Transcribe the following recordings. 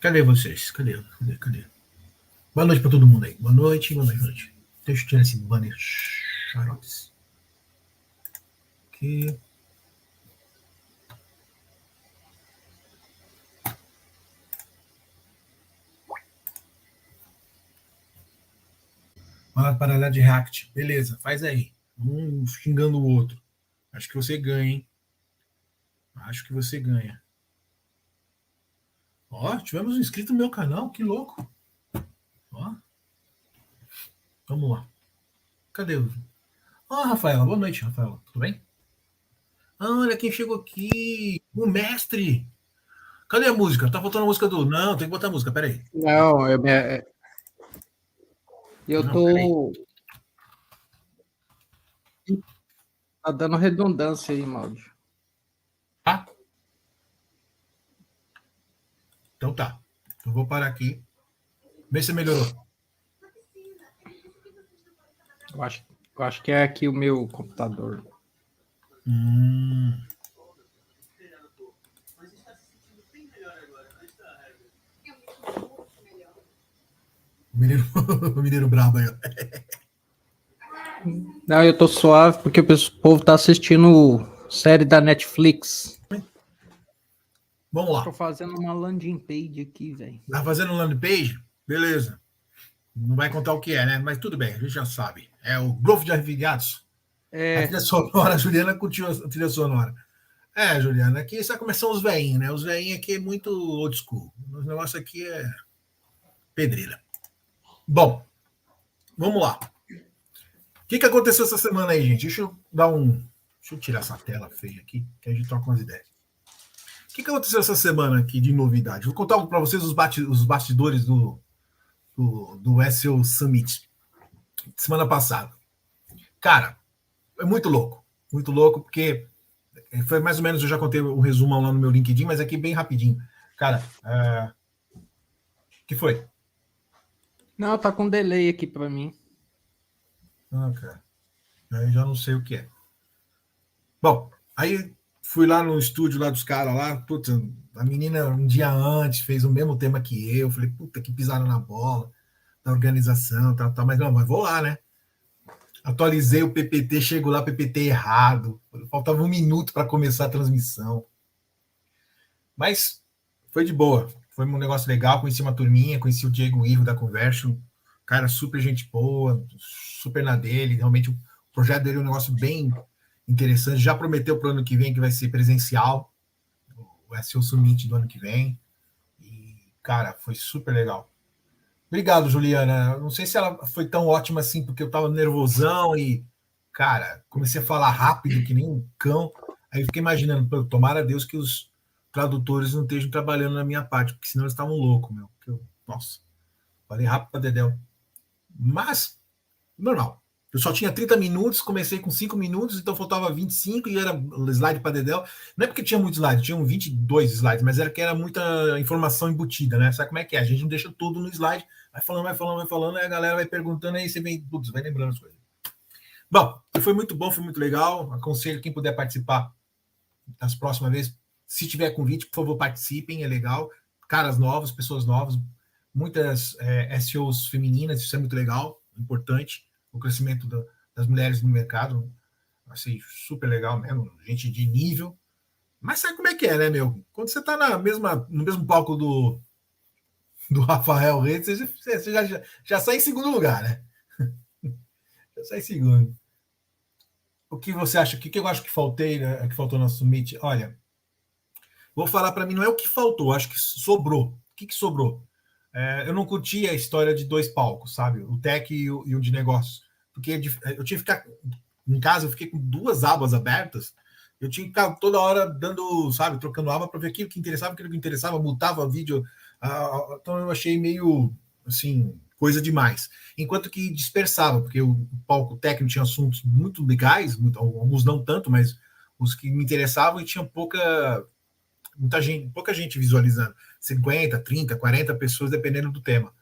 Cadê vocês? Cadê? Boa noite para todo mundo aí. Boa noite. Deixa eu tirar esse banner xarops. Aqui. Uma paralelo de React. Beleza, faz aí. Um xingando o outro. Acho que você ganha, hein? Acho que você ganha. Ó, tivemos um inscrito no meu canal. Que louco. Ó. Vamos lá. Cadê o... Ó, Rafaela. Boa noite, Rafaela. Tudo bem? Olha quem chegou aqui. O mestre. Cadê a música? Tá faltando a música do... Não, tem que botar a música. Peraí. Não, eu Não, peraí. tô. Tá dando redundância aí, Maudio. Tá? Então tá. Eu vou parar aqui. Vê se melhorou. Eu acho que é aqui o meu computador. O mineiro brabo aí, ó. Não, eu tô suave porque o povo tá assistindo série da Netflix. Vamos lá. Tô fazendo uma landing page aqui, velho. Tá fazendo landing page? Beleza. Não vai contar o que é, né? Mas tudo bem, a gente já sabe. É o Growth de Afiliados. A trilha sonora, a Juliana curtiu a trilha sonora. É, Juliana, aqui sabe como são os veinhos, né? Os veinhos aqui é muito old school. O negócio aqui é pedreira. Bom, vamos lá. O que aconteceu essa semana aí, gente? Deixa eu tirar essa tela feia aqui, que a gente troca umas ideias. O que aconteceu essa semana aqui de novidade? Vou contar para vocês os bastidores do SEO Summit semana passada. Cara, é muito louco, porque foi mais ou menos, eu já contei um resumo lá no meu LinkedIn, mas aqui bem rapidinho. Cara, que foi? Não, tá com delay aqui para mim. Cara, eu já não sei o que é. Bom, aí fui lá no estúdio lá dos caras lá, putz, a menina um dia antes fez o mesmo tema que eu, falei, puta, que pisaram na bola, da organização, tal, mas não, mas vou lá, né? Atualizei o PPT, chego lá, PPT errado, faltava 1 minuto para começar a transmissão. Mas foi de boa, foi um negócio legal, conheci uma turminha, conheci o Diego Ivo da Conversion, cara super gente boa, super na dele, realmente o projeto dele é um negócio bem interessante, já prometeu para o ano que vem que vai ser presencial, o SEO Summit do ano que vem, e, cara, foi super legal. Obrigado, Juliana. Não sei se ela foi tão ótima assim, porque eu estava nervosão e, cara, comecei a falar rápido, que nem um cão. Aí eu fiquei imaginando, tomara a Deus que os tradutores não estejam trabalhando na minha parte, porque senão eles estavam loucos, meu. Nossa, falei rápido para Dedéu. Mas, normal. Eu só tinha 30 minutos, comecei com 5 minutos, então faltava 25 e era slide para Dedéu. Não é porque tinha muito slide, tinham 22 slides, mas era que era muita informação embutida, né? Sabe como é que é? A gente não deixa tudo no slide, vai falando, aí a galera vai perguntando, aí você vem, putz, vai lembrando as coisas. Bom, foi muito bom, foi muito legal. Aconselho quem puder participar das próximas vezes. Se tiver convite, por favor, participem, é legal. Caras novos, pessoas novas, muitas SEOs femininas, isso é muito legal, importante. O crescimento das mulheres no mercado, achei super legal mesmo, gente de nível. Mas sabe como é que é, né, meu? Quando você está no mesmo palco do Rafael Reis, você já sai em segundo lugar, né? Já sai em segundo. O que você acha? O que eu acho que faltei, né, que faltou no Summit? Olha, vou falar para mim, não é o que faltou, acho que sobrou. O que sobrou? Eu não curti a história de 2 palcos, sabe? O tech e o de negócios. Porque eu tinha que ficar em casa, eu fiquei com 2 abas abertas. Eu tinha que ficar toda hora dando, sabe, trocando aba para ver aquilo que interessava, mutava vídeo. Então eu achei meio, assim, coisa demais. Enquanto que dispersava, porque o palco técnico tinha assuntos muito legais, alguns não tanto, mas os que me interessavam e tinha pouca gente visualizando. 50, 30, 40 pessoas, dependendo do tema.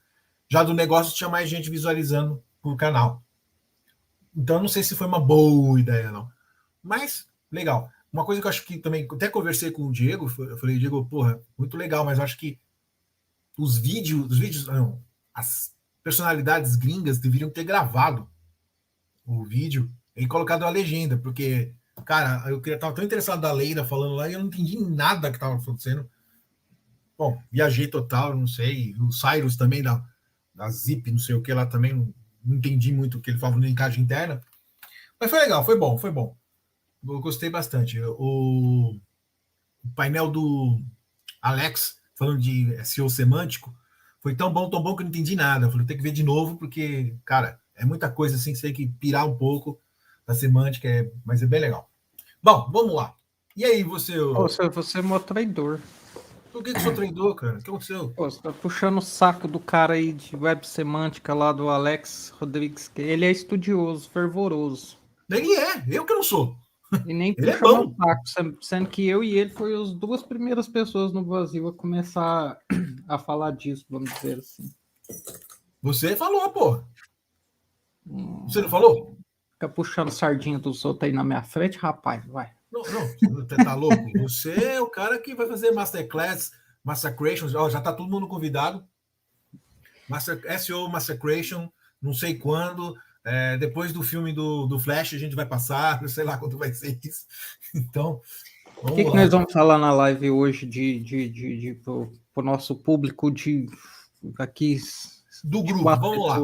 Já do negócio tinha mais gente visualizando por canal. Então, não sei se foi uma boa ideia, não. Mas, legal. Uma coisa que eu acho que também, até conversei com o Diego, eu falei, Diego, porra, muito legal, mas eu acho que os vídeos, não, as personalidades gringas deveriam ter gravado o vídeo e colocado a legenda, porque, cara, eu tava tão interessado da Leila falando lá e eu não entendi nada que tava acontecendo. Bom, viajei total, não sei. O Cyrus também, da Zip, não sei o que lá também, não entendi muito o que ele falava na linkagem interna. Mas foi legal, foi bom, foi bom. Eu gostei bastante. O painel do Alex, falando de SEO semântico, foi tão bom que eu não entendi nada. Eu falei, tem que ver de novo, porque, cara, é muita coisa assim, você tem que pirar um pouco da semântica, mas é bem legal. Bom, vamos lá. E aí, você... Você é mó traidor. Por que eu sou traidor, cara? O que aconteceu? Pô, você tá puxando o saco do cara aí de web semântica lá do Alex Rodrigues, que ele é estudioso, fervoroso. Ele é, eu que não sou. E nem Ele é puxa meu bom. saco, sendo que eu e ele foi as duas primeiras pessoas no Brasil a começar a falar disso, vamos dizer assim. Você falou, pô. Você não falou? Fica puxando sardinha dos outros aí na minha frente, rapaz, vai. Não, você tá louco? Você é o cara que vai fazer Masterclass, Massacration, já tá todo mundo convidado. SEO Massacration, não sei quando. Depois do filme do Flash, a gente vai passar, não sei lá quando vai ser isso. Então, O que nós vamos falar na live hoje pro nosso público de aqui? Do grupo, vamos lá.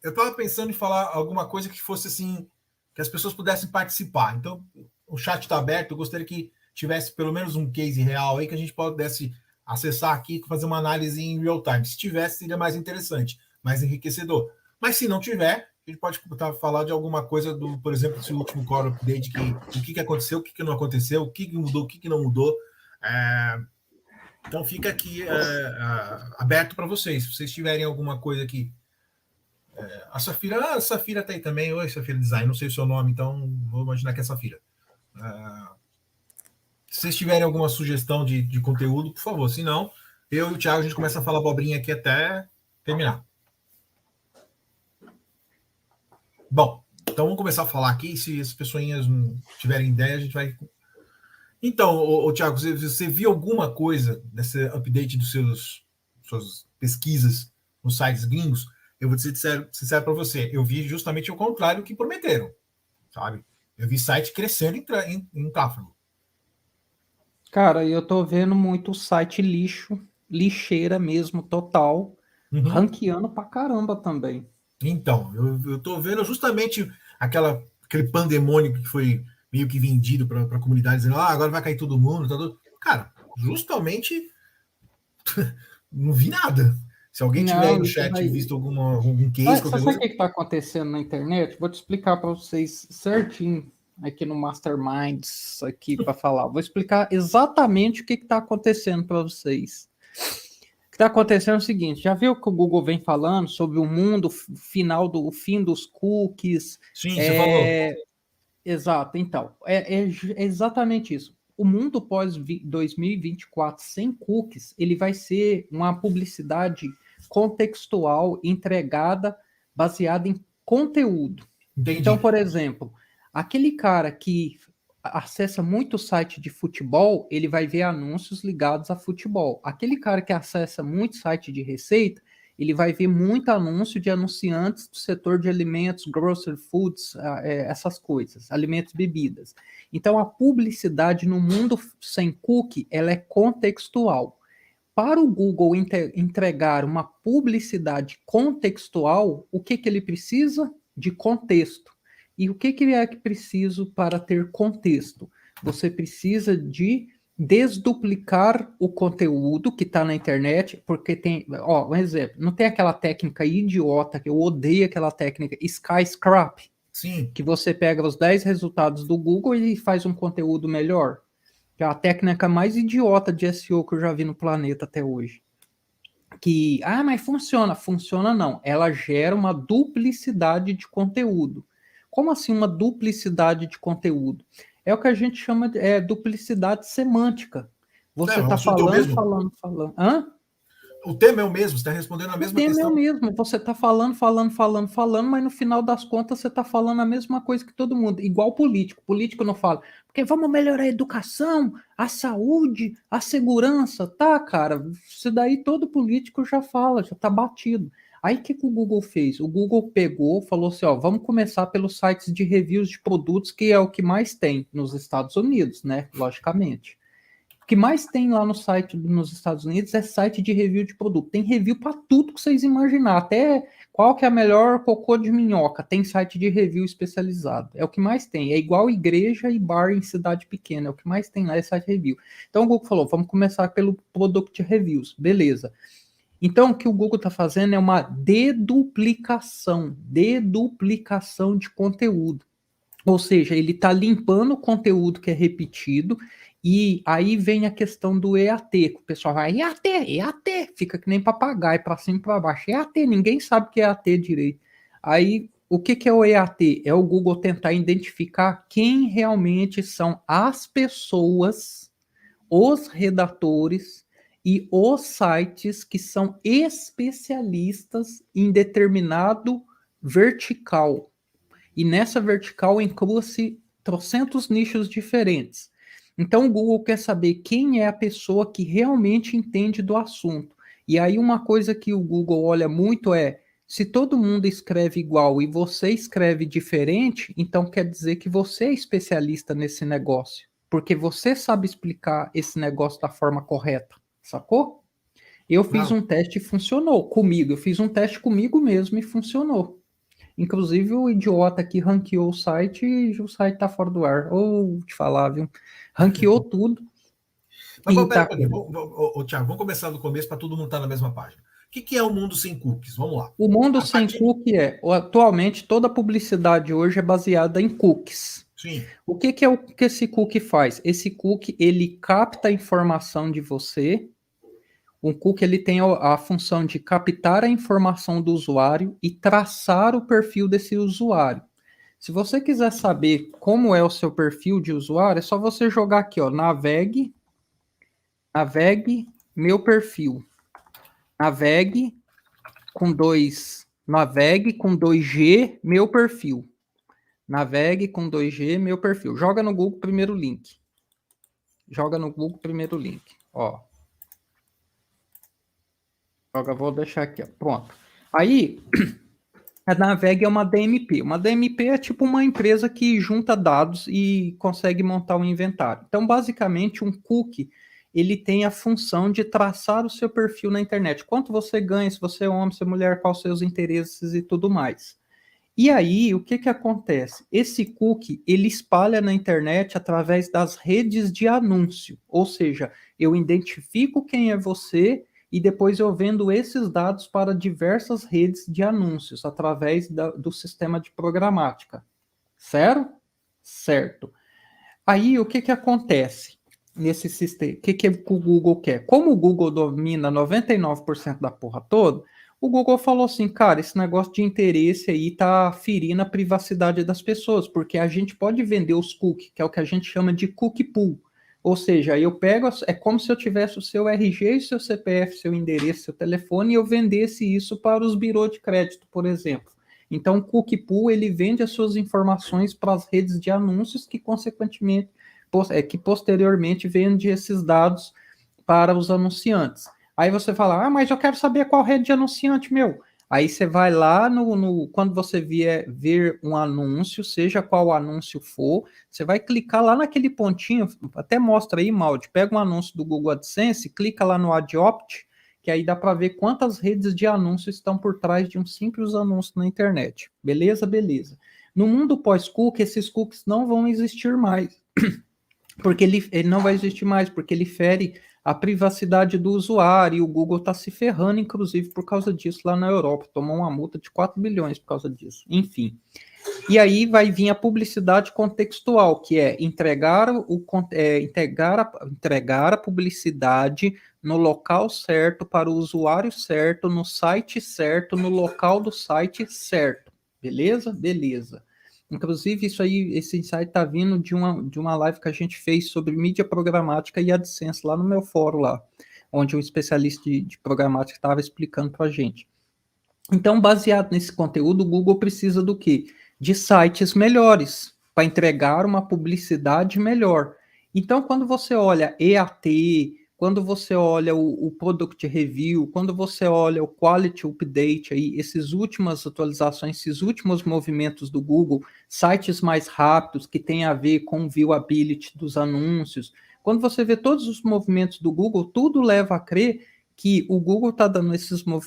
Eu tava pensando em falar alguma coisa que fosse assim, que as pessoas pudessem participar. Então, o chat está aberto, eu gostaria que tivesse pelo menos um case real aí que a gente pudesse acessar aqui e fazer uma análise em real time. Se tivesse, seria mais interessante, mais enriquecedor. Mas se não tiver, a gente pode falar de alguma coisa do, por exemplo, esse último core update, o que aconteceu, o que não aconteceu, o que mudou, o que não mudou. Então fica aqui aberto para vocês. Se vocês tiverem alguma coisa aqui. A Safira tá aí também. Oi, Safira Design, não sei o seu nome, então vou imaginar que é Safira. Se vocês tiverem alguma sugestão de conteúdo, por favor. Se não, eu e o Thiago, a gente começa a falar abobrinha aqui até terminar. Bom, então vamos começar a falar aqui. Se as pessoinhas não tiverem ideia, a gente vai... Então, Thiago, você viu alguma coisa desse update dos suas pesquisas nos sites gringos? Eu vou ser sincero para você, eu vi justamente o contrário que prometeram, sabe? Eu vi site crescendo em tráfego. Cara, eu tô vendo muito site lixeira mesmo, total, ranqueando pra caramba também. Então, eu tô vendo justamente aquele pandemônio que foi meio que vendido para a comunidade, dizendo, agora vai cair todo mundo. Cara, justamente não vi nada. Se alguém tiver aí no chat visto algum case... Você sabe o que está acontecendo na internet? Vou te explicar para vocês certinho aqui no Masterminds, aqui para falar. Vou explicar exatamente o que está acontecendo para vocês. O que está acontecendo é o seguinte, já viu que o Google vem falando sobre o mundo final, o fim dos cookies? Sim, você falou. Exato, então, é exatamente isso. O mundo pós 2024 sem cookies, ele vai ser uma publicidade contextual entregada baseada em conteúdo. Entendi. Então, por exemplo, aquele cara que acessa muito site de futebol, ele vai ver anúncios ligados a futebol. Aquele cara que acessa muito site de receita, ele vai ver muito anúncio de anunciantes do setor de alimentos, grocery foods, essas coisas, alimentos, bebidas. Então, a publicidade no mundo sem cookie, ela é contextual. Para o Google entregar uma publicidade contextual, o que ele precisa? De contexto. E o que é que preciso para ter contexto? Você precisa de desduplicar o conteúdo que está na internet, porque tem, um exemplo, não tem aquela técnica idiota, que eu odeio aquela técnica, skyscrap, sim, que você pega os 10 resultados do Google e faz um conteúdo melhor. Que é a técnica mais idiota de SEO que eu já vi no planeta até hoje. Que, mas funciona. Funciona não. Ela gera uma duplicidade de conteúdo. Como assim uma duplicidade de conteúdo? É o que a gente chama de duplicidade semântica. Você está falando. Hã? O tema é o mesmo, você está respondendo a O mesma tema é o questão. mesmo. Você está falando, mas no final das contas você está falando a mesma coisa que todo mundo. Igual político. Político não fala, porque vamos melhorar a educação, a saúde, a segurança. Tá, cara, isso daí todo político já fala, já está batido. Aí o que o Google fez? O Google pegou, falou assim, ó, vamos começar pelos sites de reviews de produtos, que é o que mais tem nos Estados Unidos, né? Logicamente. O que mais tem lá no site nos Estados Unidos é site de review de produto. Tem review para tudo que vocês imaginar. Até qual que é a melhor cocô de minhoca. Tem site de review especializado. É o que mais tem. É igual igreja e bar em cidade pequena. É o que mais tem lá é site de review. Então o Google falou, vamos começar pelo Product Reviews. Beleza. Então o que o Google está fazendo é uma deduplicação de conteúdo. Ou seja, ele está limpando o conteúdo que é repetido, e aí vem a questão do EAT, que o pessoal vai, EAT, EAT, fica que nem papagaio, para cima e para baixo. EAT, ninguém sabe o que é EAT direito. Aí, o que é o EAT? É o Google tentar identificar quem realmente são as pessoas, os redatores e os sites que são especialistas em determinado vertical. E nessa vertical inclua-se trocentos nichos diferentes. Então o Google quer saber quem é a pessoa que realmente entende do assunto. E aí uma coisa que o Google olha muito é, se todo mundo escreve igual e você escreve diferente, então quer dizer que você é especialista nesse negócio, porque você sabe explicar esse negócio da forma correta, sacou? Eu fiz Não. um teste e funcionou comigo. Eu fiz um teste comigo mesmo e funcionou. Inclusive, o idiota que ranqueou o site e o site tá fora do ar. Ou te falar, viu? Ranqueou tudo Mas e tá peraí, com. Thiago, vamos começar do começo para todo mundo estar na mesma página. O que é o mundo sem cookies? Vamos lá. O mundo A sem partir. cookie atualmente, toda publicidade hoje é baseada em cookies. Sim. O que é o que esse cookie faz? Esse cookie, ele capta a informação de você. O cookie, ele tem a função de captar a informação do usuário e traçar o perfil desse usuário. Se você quiser saber como é o seu perfil de usuário, é só você jogar aqui, ó, navegue meu perfil. Navegue com dois G meu perfil. Navegue com 2G meu perfil. Joga no Google primeiro link. Ó. Vou deixar aqui, ó. Pronto. Aí, a Naveg é uma DMP. Uma DMP é tipo uma empresa que junta dados e consegue montar um inventário. Então, basicamente, um cookie, ele tem a função de traçar o seu perfil na internet. Quanto você ganha, se você é homem, se é mulher, quais os seus interesses e tudo mais. E aí, o que acontece? Esse cookie, ele espalha na internet através das redes de anúncio. Ou seja, eu identifico quem é você e depois eu vendo esses dados para diversas redes de anúncios através do sistema de programática. Certo? Certo. Aí, o que acontece nesse sistema? O que o Google quer? Como o Google domina 99% da porra toda, o Google falou assim, cara, esse negócio de interesse aí tá ferindo a privacidade das pessoas, porque a gente pode vender os cookies, que é o que a gente chama de cookie pool. Ou seja, eu pego, é como se eu tivesse o seu RG, seu CPF, seu endereço, seu telefone, e eu vendesse isso para os birôs de crédito, por exemplo. Então, o cookie pool, ele vende as suas informações para as redes de anúncios que, consequentemente, que posteriormente vende esses dados para os anunciantes. Aí você fala, ah, mas eu quero saber qual rede de anunciante, meu. Aí você vai lá quando você ver um anúncio, seja qual anúncio for, você vai clicar lá naquele pontinho, até mostra aí, Maldi, pega um anúncio do Google AdSense, clica lá no AdOpt, que aí dá para ver quantas redes de anúncio estão por trás de um simples anúncio na internet. Beleza? Beleza. No mundo pós-cookie, esses cookies não vão existir mais. Porque ele não vai existir mais, porque ele fere a privacidade do usuário, e o Google está se ferrando, inclusive, por causa disso lá na Europa. Tomou uma multa de 4 bilhões por causa disso. Enfim. E aí vai vir a publicidade contextual, que é entregar a publicidade no local certo, para o usuário certo, no site certo, no local do site certo. Beleza? Beleza. Inclusive, esse insight está vindo de uma live que a gente fez sobre mídia programática e AdSense lá no meu fórum lá. onde um especialista de programática estava explicando para a gente. Então, baseado nesse conteúdo, o Google precisa do quê? De sites melhores, para entregar uma publicidade melhor. Então, quando você olha EAT, quando você olha o Product Review, quando você olha o Quality Update, aí, essas últimas atualizações, esses últimos movimentos do Google, sites mais rápidos que têm a ver com o viewability dos anúncios, quando você vê todos os movimentos do Google, tudo leva a crer que o Google está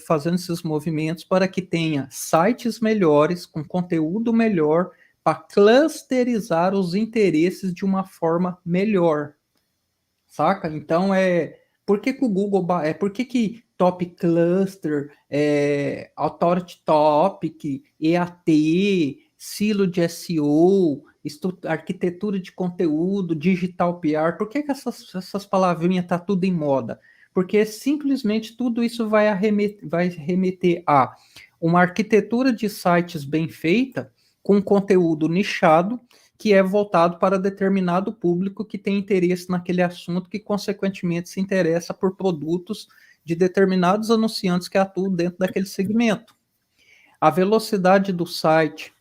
fazendo esses movimentos para que tenha sites melhores, com conteúdo melhor, para clusterizar os interesses de uma forma melhor, saca? Então, por que que o Google, por que que Top Cluster, Authority Topic, EAT, silo de SEO, arquitetura de conteúdo, digital PR, por que que essas palavrinhas tá tudo em moda? Porque simplesmente tudo isso vai remeter a uma arquitetura de sites bem feita, com conteúdo nichado, que é voltado para determinado público que tem interesse naquele assunto, que consequentemente se interessa por produtos de determinados anunciantes que atuam dentro daquele segmento. A velocidade do site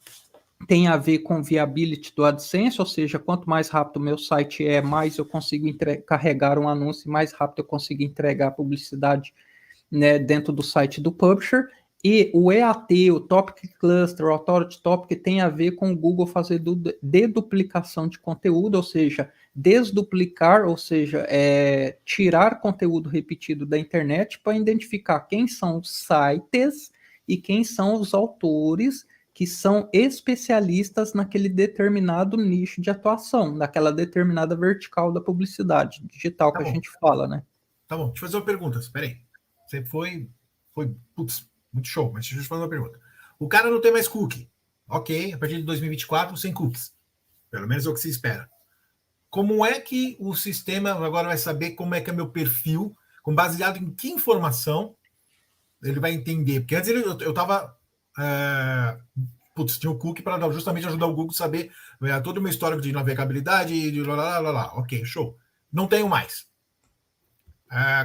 tem a ver com viability do AdSense, ou seja, quanto mais rápido o meu site é, mais eu consigo carregar um anúncio, mais rápido eu consigo entregar a publicidade, né, dentro do site do publisher. E o EAT, o Topic Cluster, o Authority Topic, tem a ver com o Google fazer deduplicação de conteúdo, ou seja, desduplicar, ou seja, tirar conteúdo repetido da internet para identificar quem são os sites e quem são os autores que são especialistas naquele determinado nicho de atuação, naquela determinada vertical da publicidade digital que a gente fala, né? Tá bom, deixa eu fazer uma pergunta, espera aí. Você putz, muito show, mas deixa eu te fazer uma pergunta. O cara não tem mais cookie. Ok, a partir de 2024, sem cookies. Pelo menos é o que se espera. Como é que o sistema agora vai saber como é que é meu perfil, com baseado em que informação ele vai entender? Porque antes eu estava... tinha o cookie para justamente ajudar o Google a saber todo o meu histórico de navegabilidade, de lá. Ok, show. Não tenho mais.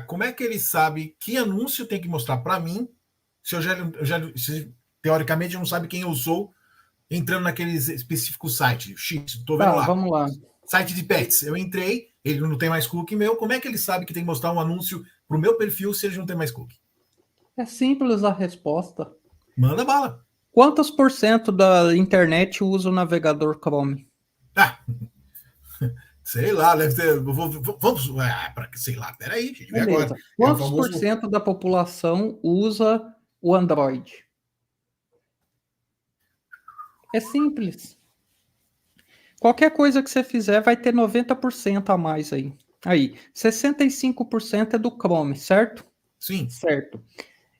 Como é que ele sabe que anúncio tem que mostrar para mim se teoricamente não sabe quem eu sou entrando naquele específico site? X, estou vendo lá. Vamos lá. Site de pets. Eu entrei, ele não tem mais cookie meu. Como é que ele sabe que tem que mostrar um anúncio para o meu perfil se ele não tem mais cookie? É simples a resposta. Manda bala. Quantos por cento da internet usa o navegador Chrome? Sei lá, deve ter. Vamos. Sei lá, peraí, gente. Vê agora. Quantos por cento da população usa o Android? É simples. Qualquer coisa que você fizer vai ter 90% a mais aí. Aí, 65% é do Chrome, certo? Sim. Certo.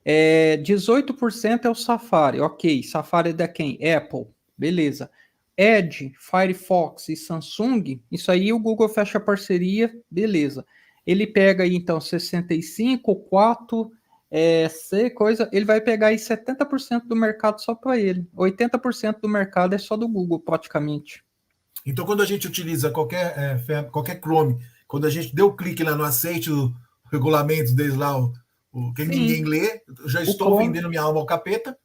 18% é o Safari. Ok, Safari é da quem? Apple. Beleza. Edge, Firefox e Samsung, isso aí o Google fecha parceria, beleza. Ele pega aí, então, 65, 4, C, coisa, ele vai pegar aí 70% do mercado só para ele. 80% do mercado é só do Google, praticamente. Então, quando a gente utiliza qualquer Chrome, quando a gente deu clique lá no aceite o regulamento deles lá, que ninguém lê, já estou vendendo minha alma ao capeta.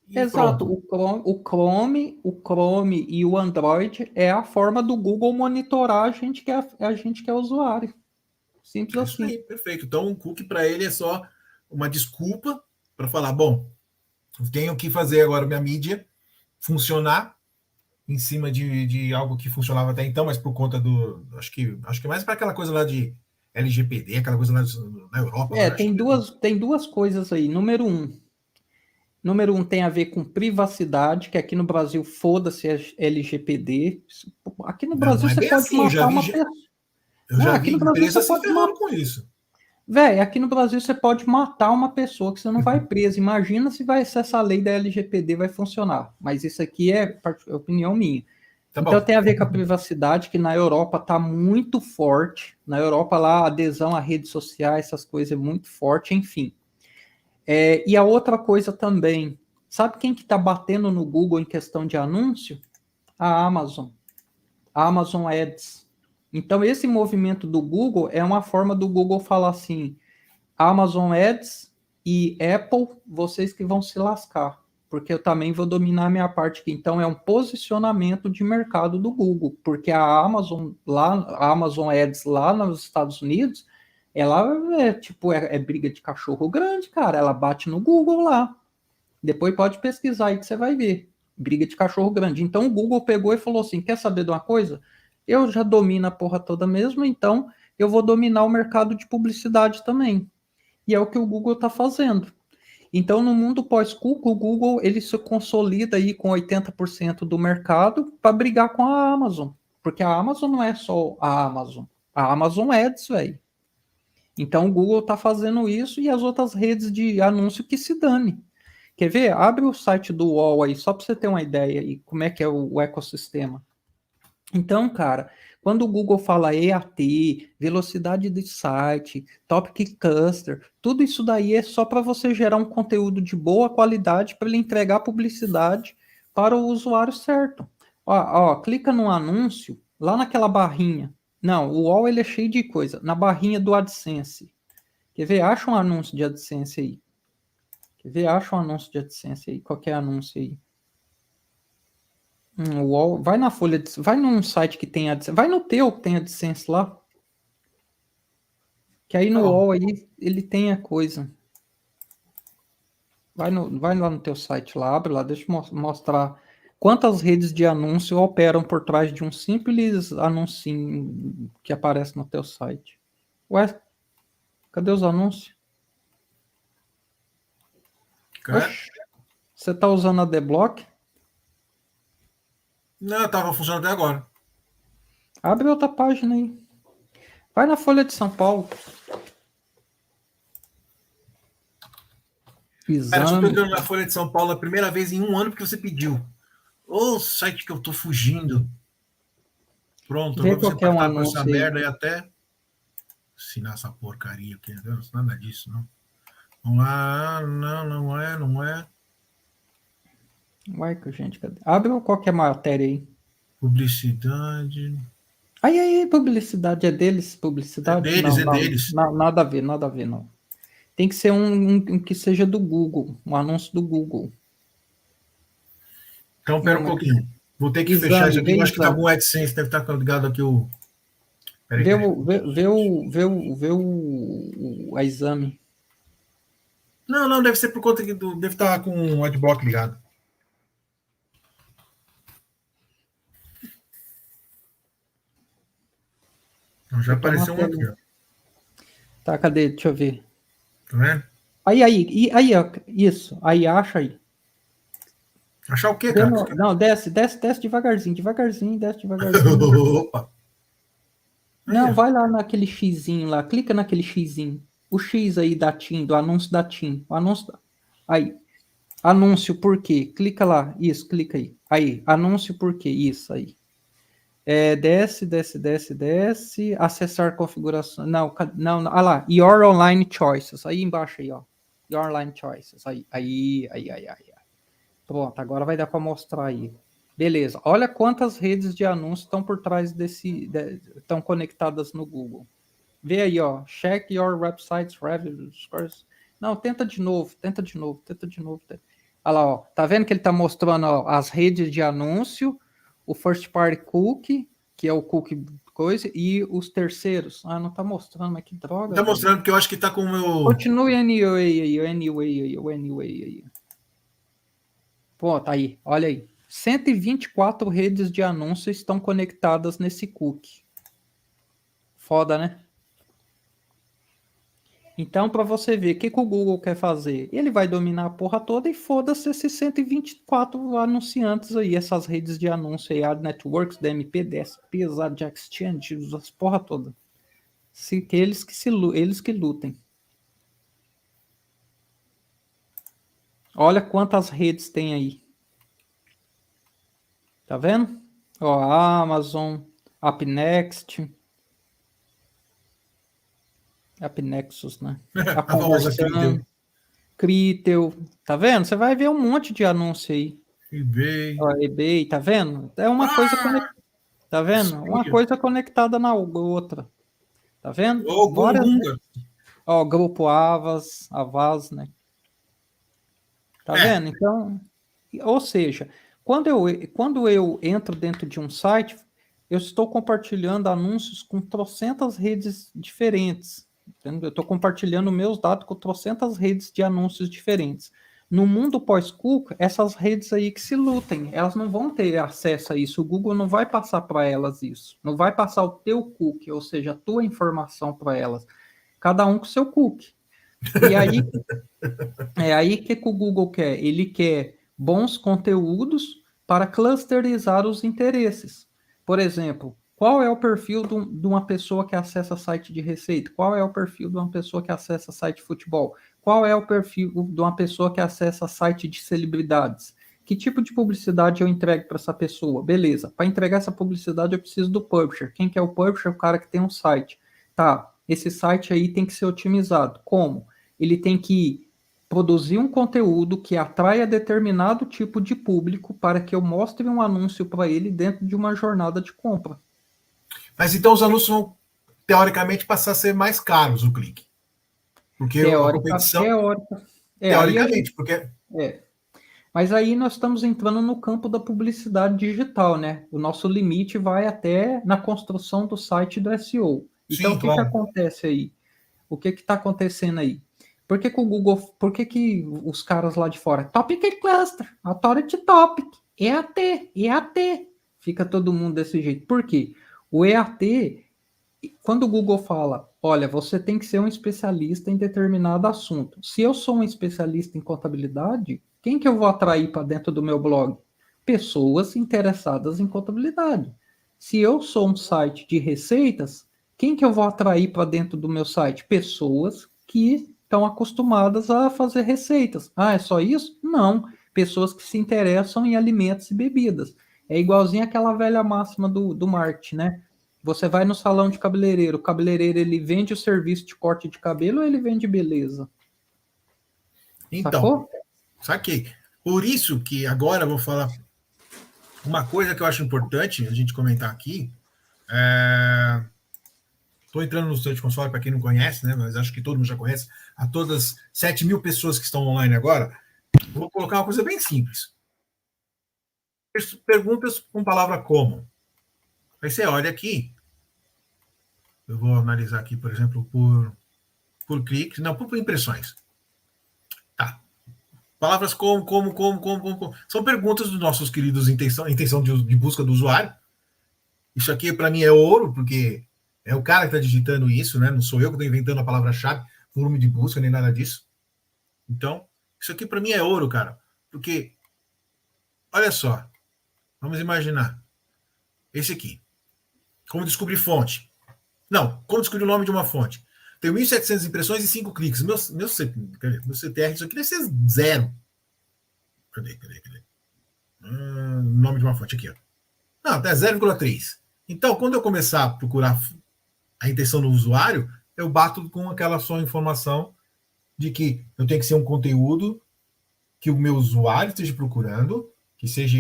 Exato, o Chrome e o Android é a forma do Google monitorar a gente que é usuário. Simples assim. Isso aí, perfeito. Então, o cookie para ele é só uma desculpa para falar, bom, tenho que fazer agora minha mídia funcionar em cima de algo que funcionava até então, mas por conta do... Acho que mais para aquela coisa lá de LGPD, aquela coisa lá na Europa. Tem duas coisas aí. Número um tem a ver com privacidade, que aqui no Brasil, foda-se LGPD. Aqui no Brasil você pode matar uma pessoa. Eu já vi empresa se ferrando com isso. Velho, aqui no Brasil você pode matar uma pessoa que você não vai preso. Imagina se essa lei da LGPD vai funcionar. Mas isso aqui é opinião minha. Então tem a ver com a privacidade, que na Europa está muito forte. Na Europa lá, a adesão a redes sociais, essas coisas é muito forte, enfim. E a outra coisa também, sabe quem que está batendo no Google em questão de anúncio? A Amazon. A Amazon Ads. Então, esse movimento do Google é uma forma do Google falar assim, Amazon Ads e Apple, vocês que vão se lascar, porque eu também vou dominar a minha parte aqui. Então, é um posicionamento de mercado do Google, porque a Amazon a Amazon Ads lá nos Estados Unidos, ela é briga de cachorro grande, cara. Ela bate no Google lá. Depois pode pesquisar aí que você vai ver. Briga de cachorro grande. Então, o Google pegou e falou assim: quer saber de uma coisa? Eu já domino a porra toda mesmo, então eu vou dominar o mercado de publicidade também. E é o que o Google está fazendo. Então, no mundo pós-Google, o Google ele se consolida aí com 80% do mercado para brigar com a Amazon. Porque a Amazon não é só a Amazon Ads, velho. Então, o Google está fazendo isso e as outras redes de anúncio que se dane. Quer ver? Abre o site do UOL aí, só para você ter uma ideia aí como é que é o ecossistema. Então, cara, quando o Google fala EAT, velocidade de site, topic cluster, tudo isso daí é só para você gerar um conteúdo de boa qualidade para ele entregar publicidade para o usuário certo. Clica no anúncio, lá naquela barrinha. Não, o UOL ele é cheio de coisa. Na barrinha do AdSense. Quer ver? Acha um anúncio de AdSense aí. Quer ver? Acha um anúncio de AdSense aí. Qualquer anúncio aí. UOL, vai na folha de, vai num site que tem AdSense, vai no teu que tem AdSense lá, que aí no UOL aí ele tem a coisa. Vai lá no teu site lá, abre lá, deixa eu mostrar quantas redes de anúncio operam por trás de um simples anúncio que aparece no teu site. Ué, cadê os anúncios? Oxi, você tá usando a Adblock? Não, tava funcionando até agora. Abre outra página aí. Vai na Folha de São Paulo. Cara, eu só tô entrando na Folha de São Paulo a primeira vez em um ano porque você pediu. Ô, site que eu tô fugindo. Pronto, Vê agora você qualquer um tá com essa anúncio aí. merda e até assinar essa porcaria aqui. Nada disso, não. Vamos lá. Não é. Vai que gente, cadê? Abre qualquer matéria aí. Publicidade. Aí, publicidade é deles? Publicidade? É deles, Não, é deles. nada a ver, não. Tem que ser um que seja do Google, um anúncio do Google. Então, pera um pouquinho. Vou ter que fechar isso aqui. Eu acho que tá com o AdSense, deve estar ligado aqui o. Vê a exame. Não, deve ser por conta que deve estar com o Adblock ligado. Então, já apareceu um aqui, ó. Tá, cadê? Deixa eu ver. Tá vendo? Aí, ó, isso. Aí, acha aí. Achar o quê, cara? Não, desce devagarzinho, desce devagarzinho. Opa! Não, vai lá naquele xizinho lá, clica naquele xizinho. O X aí da TIM, do anúncio da TIM. O anúncio. Aí. Anúncio por quê? Clica lá. Isso, clica aí. Aí, anúncio por quê? Isso aí. Desce. Acessar configuração. Não. Ah lá. Your Online Choices. Aí embaixo aí, ó. Your Online Choices. Aí. Pronto, agora vai dar para mostrar aí. Beleza. Olha quantas redes de anúncio estão por trás estão conectadas no Google. Vê aí, ó. Check your website's revenue scores. Não, tenta de novo. Olha lá, ó. Tá vendo que ele tá mostrando ó, as redes de anúncio, o first party cookie, que é o cookie coisa, e os terceiros. Ah, não tá mostrando, mas que droga. Tá mostrando porque eu acho que tá com o meu. Continue anyway aí. Pô, tá aí, olha aí. 124 redes de anúncio estão conectadas nesse cookie. Foda, né? Então, para você ver o que o Google quer fazer, ele vai dominar a porra toda e foda-se esses 124 anunciantes aí, essas redes de anúncio aí, Ad Networks, DMP, DSPs, Ad Exchange, as porra toda. Eles que lutem. Olha quantas redes tem aí. Tá vendo? Ó, Amazon, AppNext, AppNexus, né? A Conversão, Critel, tá vendo? Você vai ver um monte de anúncio aí. eBay, tá vendo? É uma coisa conectada. Tá vendo? Uma coisa conectada na outra. Tá vendo? Ó, grupo Avaz, né? Tá vendo? Então, ou seja, quando eu entro dentro de um site, eu estou compartilhando anúncios com trocentas redes diferentes. Entendeu? Eu estou compartilhando meus dados com trocentas redes de anúncios diferentes. No mundo pós-cookie, essas redes aí que se lutem, elas não vão ter acesso a isso. O Google não vai passar para elas isso. Não vai passar o teu cookie, ou seja, a tua informação para elas. Cada um com seu cookie. E aí, aí que o Google quer? Ele quer bons conteúdos para clusterizar os interesses. Por exemplo, qual é o perfil de uma pessoa que acessa site de receita? Qual é o perfil de uma pessoa que acessa site de futebol? Qual é o perfil de uma pessoa que acessa site de celebridades? Que tipo de publicidade eu entrego para essa pessoa? Beleza, para entregar essa publicidade eu preciso do publisher. Quem que é o publisher? O cara que tem um site. Tá, esse site aí tem que ser otimizado. Como? Ele tem que produzir um conteúdo que atraia determinado tipo de público para que eu mostre um anúncio para ele dentro de uma jornada de compra. Mas então os anúncios vão, teoricamente, passar a ser mais caros o clique. Porque a competição. Aí a Teoricamente, gente, porque. mas aí nós estamos entrando no campo da publicidade digital, né? O nosso limite vai até na construção do site do SEO. Então, Sim, o que que claro. acontece aí? O que que está acontecendo aí? Por que que o Google, por que que os caras lá de fora, Topic Cluster, Authority Topic, EAT, EAT, fica todo mundo desse jeito. Por quê? O EAT, quando o Google fala, olha, você tem que ser um especialista em determinado assunto. Se eu sou um especialista em contabilidade, quem que eu vou atrair para dentro do meu blog? Pessoas interessadas em contabilidade. Se eu sou um site de receitas, quem que eu vou atrair para dentro do meu site? Pessoas que estão acostumadas a fazer receitas. Ah, é só isso? Não. Pessoas que se interessam em alimentos e bebidas. É igualzinho aquela velha máxima do marketing, né? Você vai no salão de cabeleireiro, o cabeleireiro ele vende o serviço de corte de cabelo ou ele vende beleza? Então, Sacou? saquei. Por isso que agora eu vou falar uma coisa que eu acho importante a gente comentar aqui. Estou entrando no Search Console, para quem não conhece, né? Mas acho que todo mundo já conhece. A todas 7.000 pessoas que estão online agora, vou colocar uma coisa bem simples. Perguntas com palavra como. Aí você olha aqui. Eu vou analisar aqui, por exemplo, por cliques, não, por impressões. Tá. Palavras como. São perguntas dos nossos queridos intenção de busca do usuário. Isso aqui, para mim, é ouro, porque é o cara que está digitando isso, né? Não sou eu que estou inventando a palavra-chave, volume de busca, nem nada disso. Então, isso aqui, para mim, é ouro, cara. Porque, olha só, vamos imaginar. Esse aqui. Como descobrir fonte? Não, como descobrir o nome de uma fonte? Tenho 1.700 impressões e 5 cliques. Meu CTR, isso aqui deve ser zero. Cadê? Nome de uma fonte aqui, ó. Não, até 0,3. Então, quando eu começar a procurar a intenção do usuário, eu bato com aquela só informação de que eu tenho que ser um conteúdo que o meu usuário esteja procurando, que seja,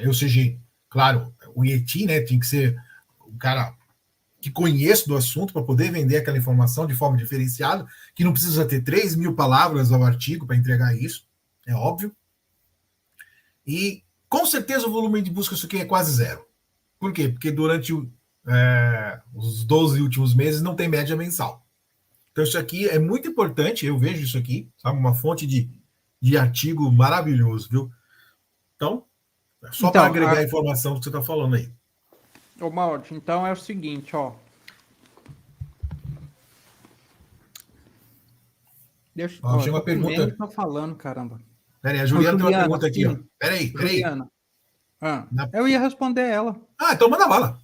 eu seja, claro, o Yeti, né? Tem que ser um cara que conheça do assunto para poder vender aquela informação de forma diferenciada, que não precisa ter 3.000 palavras ao artigo para entregar isso, é óbvio. E com certeza o volume de busca isso aqui é quase zero. Por quê? Porque durante os 12 últimos meses não tem média mensal. Então isso aqui é muito importante, eu vejo isso aqui, sabe? Uma fonte de artigo maravilhoso, viu? Então, só para Então, agregar a informação que você está falando aí. ô Mauro, então é o seguinte, ó. Deixa, ó, Tinha eu uma tô comendo pergunta. e tô falando, caramba. Peraí, a Ô, Juliana tem uma Juliana, pergunta aqui, ó. sim. Peraí. Juliana. Eu ia responder ela. Ah, então manda bala.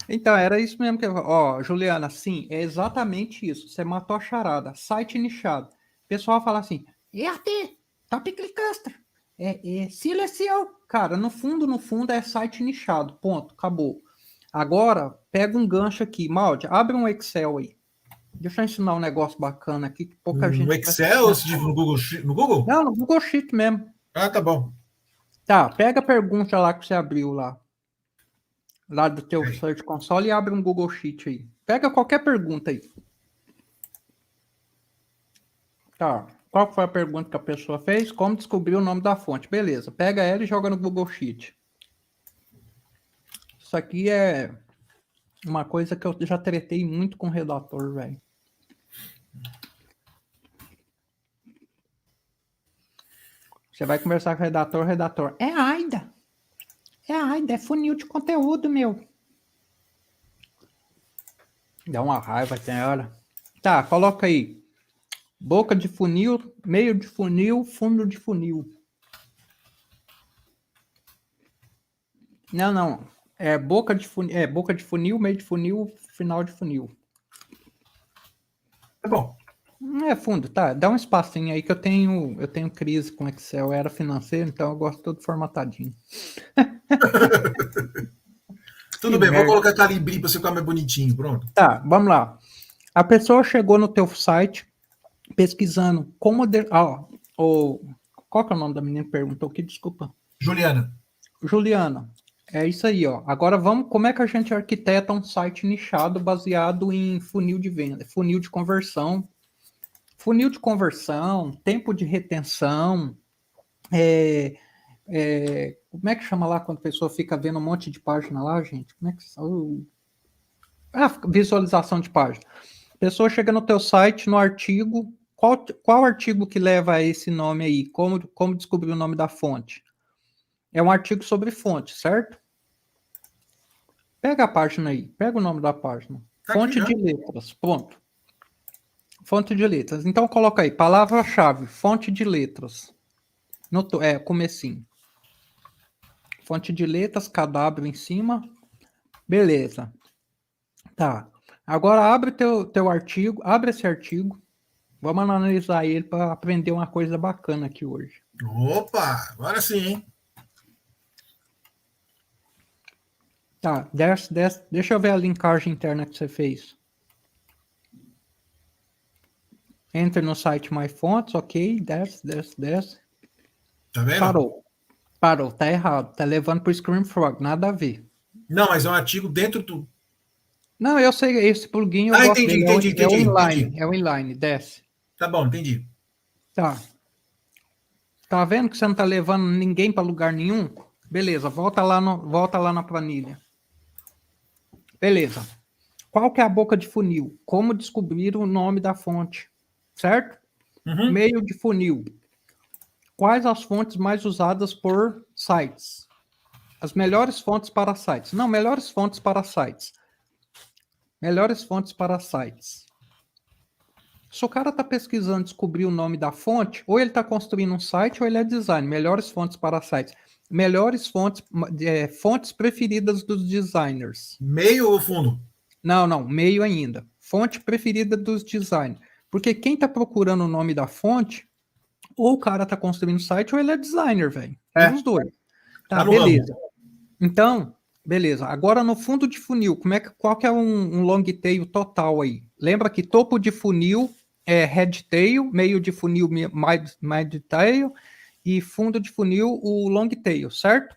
Então, era isso mesmo que eu... Ó, Juliana, sim, é exatamente isso. Você matou a charada. Site nichado. O pessoal fala assim, EAT, Top Clickster, Silenciou. Cara, no fundo, é site nichado. Ponto, acabou. Agora, pega um gancho aqui. Maldi, abre um Excel aí. Deixa eu ensinar um negócio bacana aqui que pouca No gente Excel ou se diz no Google? No Google? Não, no Google Sheet mesmo. Ah, tá bom. Tá, pega a pergunta lá que você abriu lá do teu Peraí. Search Console e abre um Google Sheet aí. Pega qualquer pergunta aí. Tá. Qual foi a pergunta que a pessoa fez? Como descobrir o nome da fonte? Beleza. Pega ela e joga no Google Sheet. Isso aqui é uma coisa que eu já tretei muito com o redator, velho. Você vai conversar com o redator. É AIDA. É AIDA, é funil de conteúdo, meu. Dá uma raiva, tem hora. Tá, coloca aí. Boca de funil, meio de funil, fundo de funil. Não. É boca de funil, meio de funil, final de funil. Tá bom. É fundo, tá. Dá um espacinho aí que eu tenho crise com Excel, eu era financeiro, então eu gosto todo formatadinho. Tudo bem, vou colocar Calibri para você ficar mais bonitinho, pronto. Tá, vamos lá. A pessoa chegou no teu site pesquisando como... qual que é o nome da menina que perguntou aqui? Desculpa. Juliana. Juliana, é isso aí, ó. Agora vamos, como é que a gente arquiteta um site nichado baseado em funil de venda, funil de conversão, tempo de retenção, como é que chama lá quando a pessoa fica vendo um monte de página lá, gente? Como é que visualização de página. A pessoa chega no teu site, no artigo, qual artigo que leva a esse nome aí? Como descobrir o nome da fonte? É um artigo sobre fonte, certo? Pega a página aí, pega o nome da página. Tá Fonte aqui, de letras, ponto. Fonte de letras. Então coloca aí, palavra-chave, fonte de letras. Comecinho. Fonte de letras, cadáver em cima. Beleza. Tá. Agora abre teu artigo, abre esse artigo. Vamos analisar ele para aprender uma coisa bacana aqui hoje. Opa, agora sim, hein? Tá, desce. Deixa eu ver a linkagem interna que você fez. Entra no site MyFonts, ok. Desce. Tá vendo? Parou, tá errado. Tá levando pro ScreamFrog, nada a ver. Não, mas é um artigo dentro do. Não, eu sei, esse plugin eu gosto Entendi, dele. entendi, É o entendi. inline, desce. Tá bom, entendi. Tá. Tá vendo que você não tá levando ninguém para lugar nenhum? Beleza, volta lá na planilha. Beleza. Qual que é a boca de funil? Como descobrir o nome da fonte? Certo? Uhum. Meio de funil. Quais as fontes mais usadas por sites? As melhores fontes para sites. Não, melhores fontes para sites. Melhores fontes para sites. Se o cara está pesquisando descobrir o nome da fonte, ou ele está construindo um site ou ele é design. Melhores fontes para sites. Melhores fontes, fontes preferidas dos designers. Meio ou fundo? Não, meio ainda. Fonte preferida dos designers. Porque quem está procurando o nome da fonte, ou o cara está construindo o site ou ele é designer, velho. Um dos dois. Tá, no beleza. ramo. Então, beleza. Agora no fundo de funil, qual que é um long tail total aí? Lembra que topo de funil é head tail, meio de funil mid tail e fundo de funil o long tail, certo?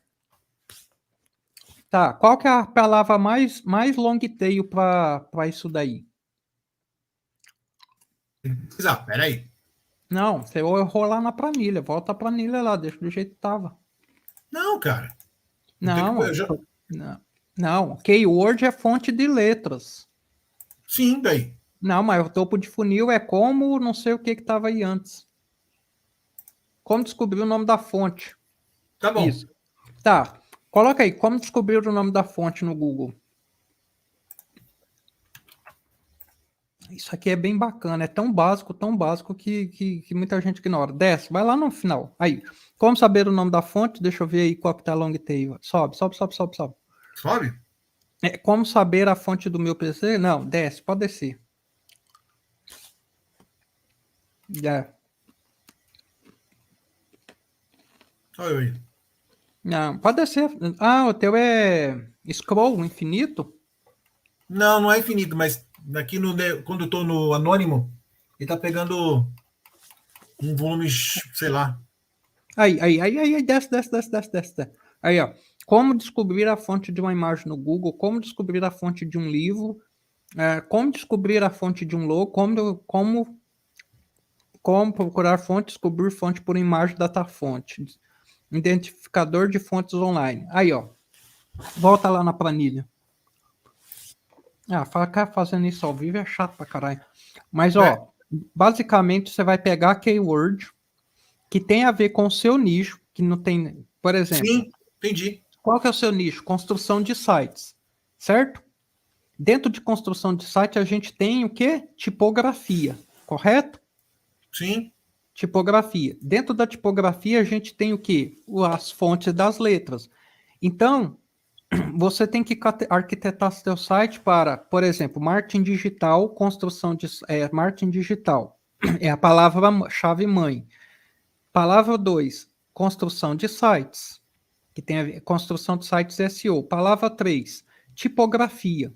Tá, qual que é a palavra mais long tail para isso daí? Peraí. Não, você errou lá na planilha, volta a planilha lá, deixa do jeito que tava. Não, cara. Não, keyword é fonte de letras. Sim, daí. Não, mas o topo de funil é como não sei o que estava aí antes. Como descobrir o nome da fonte. Tá bom. Isso. Tá. Coloca aí, como descobrir o nome da fonte no Google. Isso aqui é bem bacana, é tão básico que muita gente ignora. Desce, vai lá no final. Aí, como saber o nome da fonte? Deixa eu ver aí qual que tá a long tail. Sobe. Sobe? Como saber a fonte do meu PC? Não, desce, pode descer. Já. Olha aí. Não, pode descer. Ah, o teu é scroll infinito? Não é infinito, mas aqui quando eu tô no anônimo, ele tá pegando um volume, sei lá. Aí, desce. Aí, ó. Como descobrir a fonte de uma imagem no Google, como descobrir a fonte de um livro, como descobrir a fonte de um logo, como procurar fonte, descobrir fonte por imagem, datafonte, identificador de fontes online. Aí, ó, volta lá na planilha. Ficar fazendo isso ao vivo é chato pra caralho. Mas, ó, basicamente você vai pegar keyword que tem a ver com o seu nicho, que não tem, por exemplo... Sim, entendi. Qual que é o seu nicho? Construção de sites, certo? Dentro de construção de site, a gente tem o quê? Tipografia, correto? Sim. Tipografia. Dentro da tipografia, a gente tem o quê? As fontes das letras. Então, você tem que arquitetar seu site para, por exemplo, marketing digital, construção de... marketing digital. É a palavra-chave mãe. Palavra 2, construção de sites, que tem a ver, construção de sites SEO. Palavra 3, tipografia.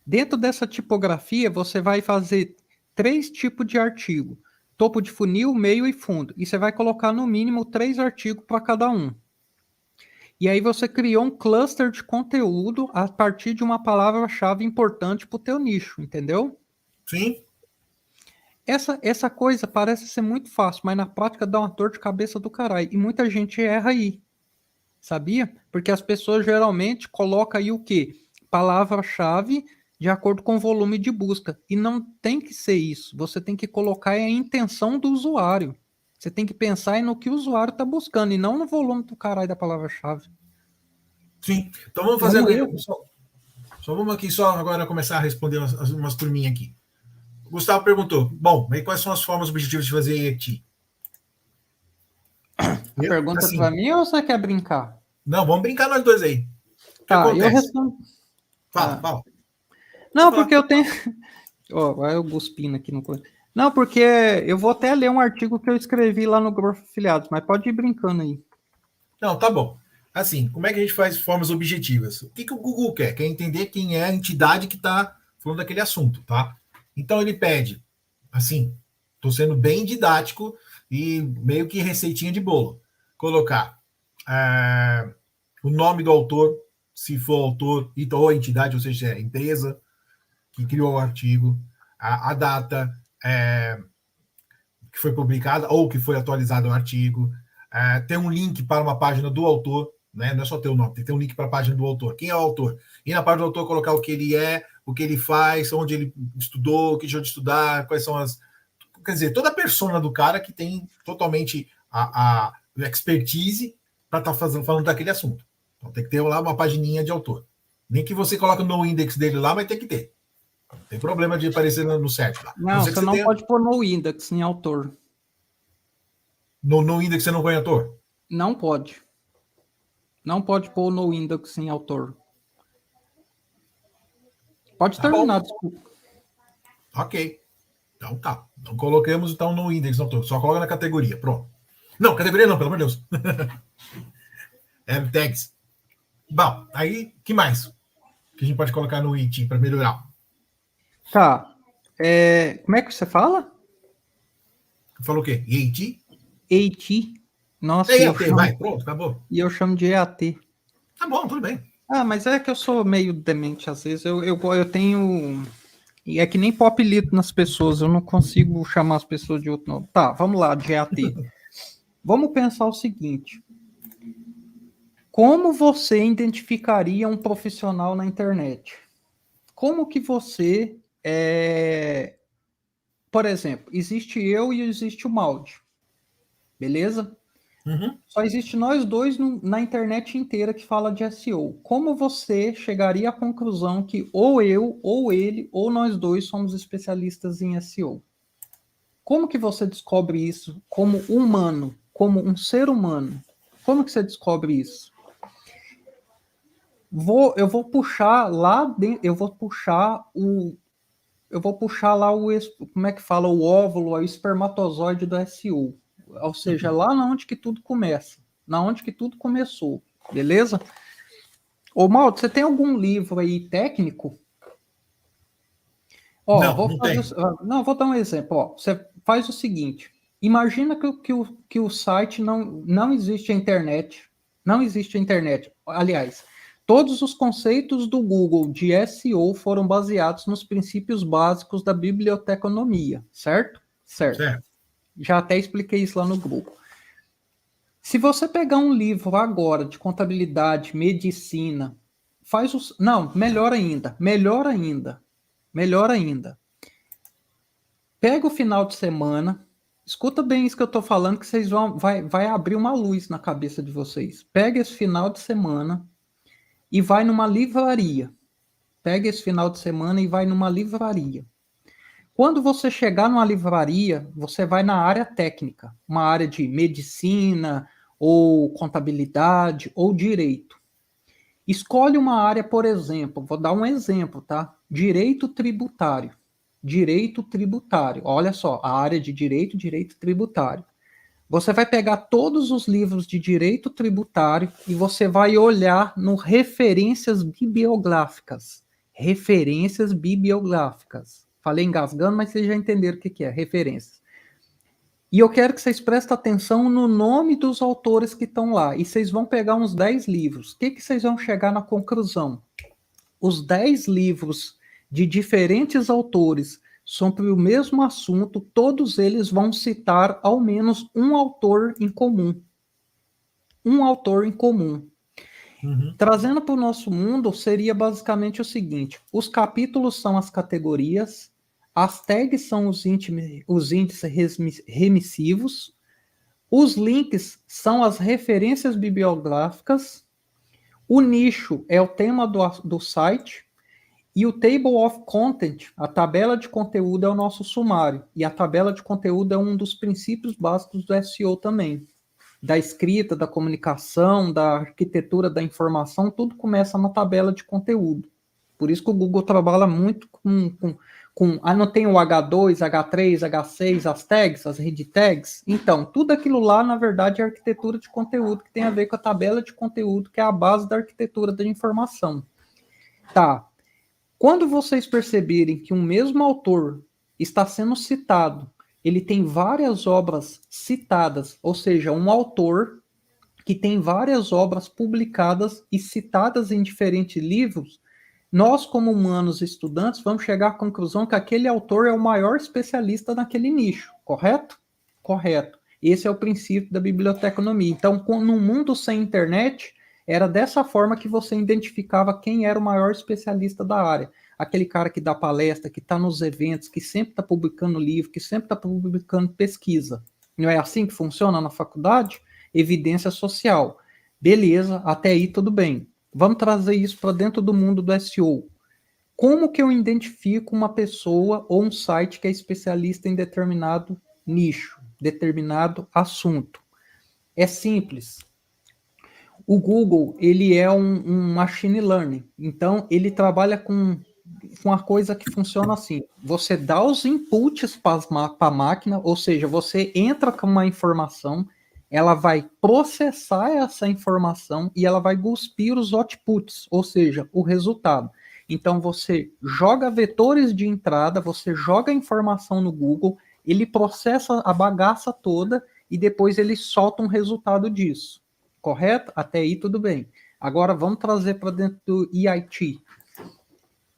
Dentro dessa tipografia, você vai fazer 3 tipos de artigo. Topo de funil, meio e fundo. E você vai colocar no mínimo 3 artigos para cada um. E aí você criou um cluster de conteúdo a partir de uma palavra-chave importante para o teu nicho, entendeu? Sim. Essa coisa parece ser muito fácil, mas na prática dá uma dor de cabeça do caralho. E muita gente erra aí. Sabia? Porque as pessoas geralmente colocam aí o quê? Palavra-chave de acordo com o volume de busca. E não tem que ser isso. Você tem que colocar a intenção do usuário. Você tem que pensar no que o usuário está buscando e não no volume do caralho da palavra-chave. Sim. Então vamos fazer agora. Só vamos aqui só agora começar a responder umas turminhas aqui. O Gustavo perguntou: bom, aí quais são as formas objetivas de fazer ET? A pergunta assim, para mim ou você quer brincar? Não, vamos brincar nós dois aí. O que acontece? Eu respondo. Fala. Não, porque eu tenho. Vai eu cuspindo aqui no. Não, porque eu vou até ler um artigo que eu escrevi lá no Grupo Afiliados, mas pode ir brincando aí. Não, tá bom. Assim, como é que a gente faz formas objetivas? O que o Google quer? Quer entender quem é a entidade que está falando daquele assunto, tá? Então ele pede, assim, estou sendo bem didático e meio que receitinha de bolo. Colocar o nome do autor, se for autor, ou a entidade, ou seja, a empresa que criou o artigo, a data que foi publicada ou que foi atualizado o artigo, tem um link para uma página do autor, né? Não é só ter o nome, tem que ter um link para a página do autor. Quem é o autor? E na página do autor colocar o que ele é, o que ele faz, onde ele estudou, o que deixou de estudar, quais são as... Quer dizer, toda a persona do cara que tem totalmente a expertise para estar falando daquele assunto. Então tem que ter lá uma pagininha de autor. Nem que você coloque no index dele lá, mas tem que ter. Não tem problema de aparecer no site lá. Não, você não pode pôr no index em autor. No index você não põe autor? Não pode. Não pode pôr no index em autor. Pode terminar, desculpa. Ok. Então tá. Então coloquemos então no index, não, só coloca na categoria. Pronto. Não, categoria não, pelo amor de Deus. Tags. Bom, aí, que mais? Que a gente pode colocar no IT para melhorar? Tá. Como é que você fala? Falou o quê? EAT? EAT. Nossa, EAT, vai, pronto, acabou. E eu chamo de EAT. Tá bom, tudo bem. Mas é que eu sou meio demente às vezes. Eu tenho... E é que nem pop apelido nas pessoas. Eu não consigo chamar as pessoas de outro nome. Tá, vamos lá, de EAT. Vamos pensar o seguinte. Como você identificaria um profissional na internet? Como que você... Por exemplo, existe eu e existe o Maldi. Beleza? Uhum. Só existe nós dois na internet inteira que fala de SEO. Como você chegaria à conclusão que ou eu, ou ele, ou nós dois somos especialistas em SEO? Como que você descobre isso como humano, como um ser humano? Como que você descobre isso? Eu vou puxar lá dentro, eu vou puxar lá como é que fala, o óvulo, o espermatozoide do SEO. Ou seja, lá na onde que tudo começa, na onde que tudo começou, beleza? Ô, Maldo, você tem algum livro aí técnico? Não, vou dar um exemplo. Ó, você faz o seguinte, imagina que o site não existe a internet, não existe a internet. Aliás, todos os conceitos do Google de SEO foram baseados nos princípios básicos da biblioteconomia, certo? Certo. Já até expliquei isso lá no grupo. Se você pegar um livro agora de contabilidade, medicina, faz os. Não, melhor ainda, melhor ainda, melhor ainda. Pega o final de semana, escuta bem isso que eu estou falando, que vocês vai abrir uma luz na cabeça de vocês. Pega esse final de semana e vai numa livraria. Pega esse final de semana e vai numa livraria. Quando você chegar numa livraria, você vai na área técnica, uma área de medicina, ou contabilidade, ou direito. Escolhe uma área, por exemplo, vou dar um exemplo, tá? Direito tributário. Direito tributário. Olha só, a área de direito tributário. Você vai pegar todos os livros de direito tributário e você vai olhar no referências bibliográficas. Referências bibliográficas. Falei engasgando, mas vocês já entenderam o que é referências. E eu quero que vocês prestem atenção no nome dos autores que estão lá. E vocês vão pegar uns 10 livros. O que vocês vão chegar na conclusão? Os 10 livros de diferentes autores sobre o mesmo assunto, todos eles vão citar ao menos um autor em comum. Um autor em comum. Uhum. Trazendo para o nosso mundo, seria basicamente o seguinte: os capítulos são as categorias, as tags são os índices remissivos, os links são as referências bibliográficas, o nicho é o tema do site, e o Table of Content, a tabela de conteúdo, é o nosso sumário. E a tabela de conteúdo é um dos princípios básicos do SEO também. Da escrita, da comunicação, da arquitetura da informação, tudo começa na tabela de conteúdo. Por isso que o Google trabalha muito com não tem o H2, H3, H6, as tags, as read tags. Então, tudo aquilo lá, na verdade, é arquitetura de conteúdo, que tem a ver com a tabela de conteúdo, que é a base da arquitetura da informação. Tá. Quando vocês perceberem que um mesmo autor está sendo citado, ele tem várias obras citadas, ou seja, um autor que tem várias obras publicadas e citadas em diferentes livros, nós, como humanos estudantes, vamos chegar à conclusão que aquele autor é o maior especialista naquele nicho, correto? Correto. Esse é o princípio da biblioteconomia. Então, no mundo sem internet, era dessa forma que você identificava quem era o maior especialista da área. Aquele cara que dá palestra, que está nos eventos, que sempre está publicando livro, que sempre está publicando pesquisa. Não é assim que funciona na faculdade? Evidência social. Beleza, até aí tudo bem. Vamos trazer isso para dentro do mundo do SEO. Como que eu identifico uma pessoa ou um site que é especialista em determinado nicho, determinado assunto? É simples. O Google, ele é um machine learning. Então, ele trabalha com uma coisa que funciona assim. Você dá os inputs para a máquina, ou seja, você entra com uma informação, ela vai processar essa informação e ela vai cuspir os outputs, ou seja, o resultado. Então, você joga vetores de entrada, você joga a informação no Google, ele processa a bagaça toda e depois ele solta um resultado disso. Correto? Até aí tudo bem. Agora vamos trazer para dentro do EIT.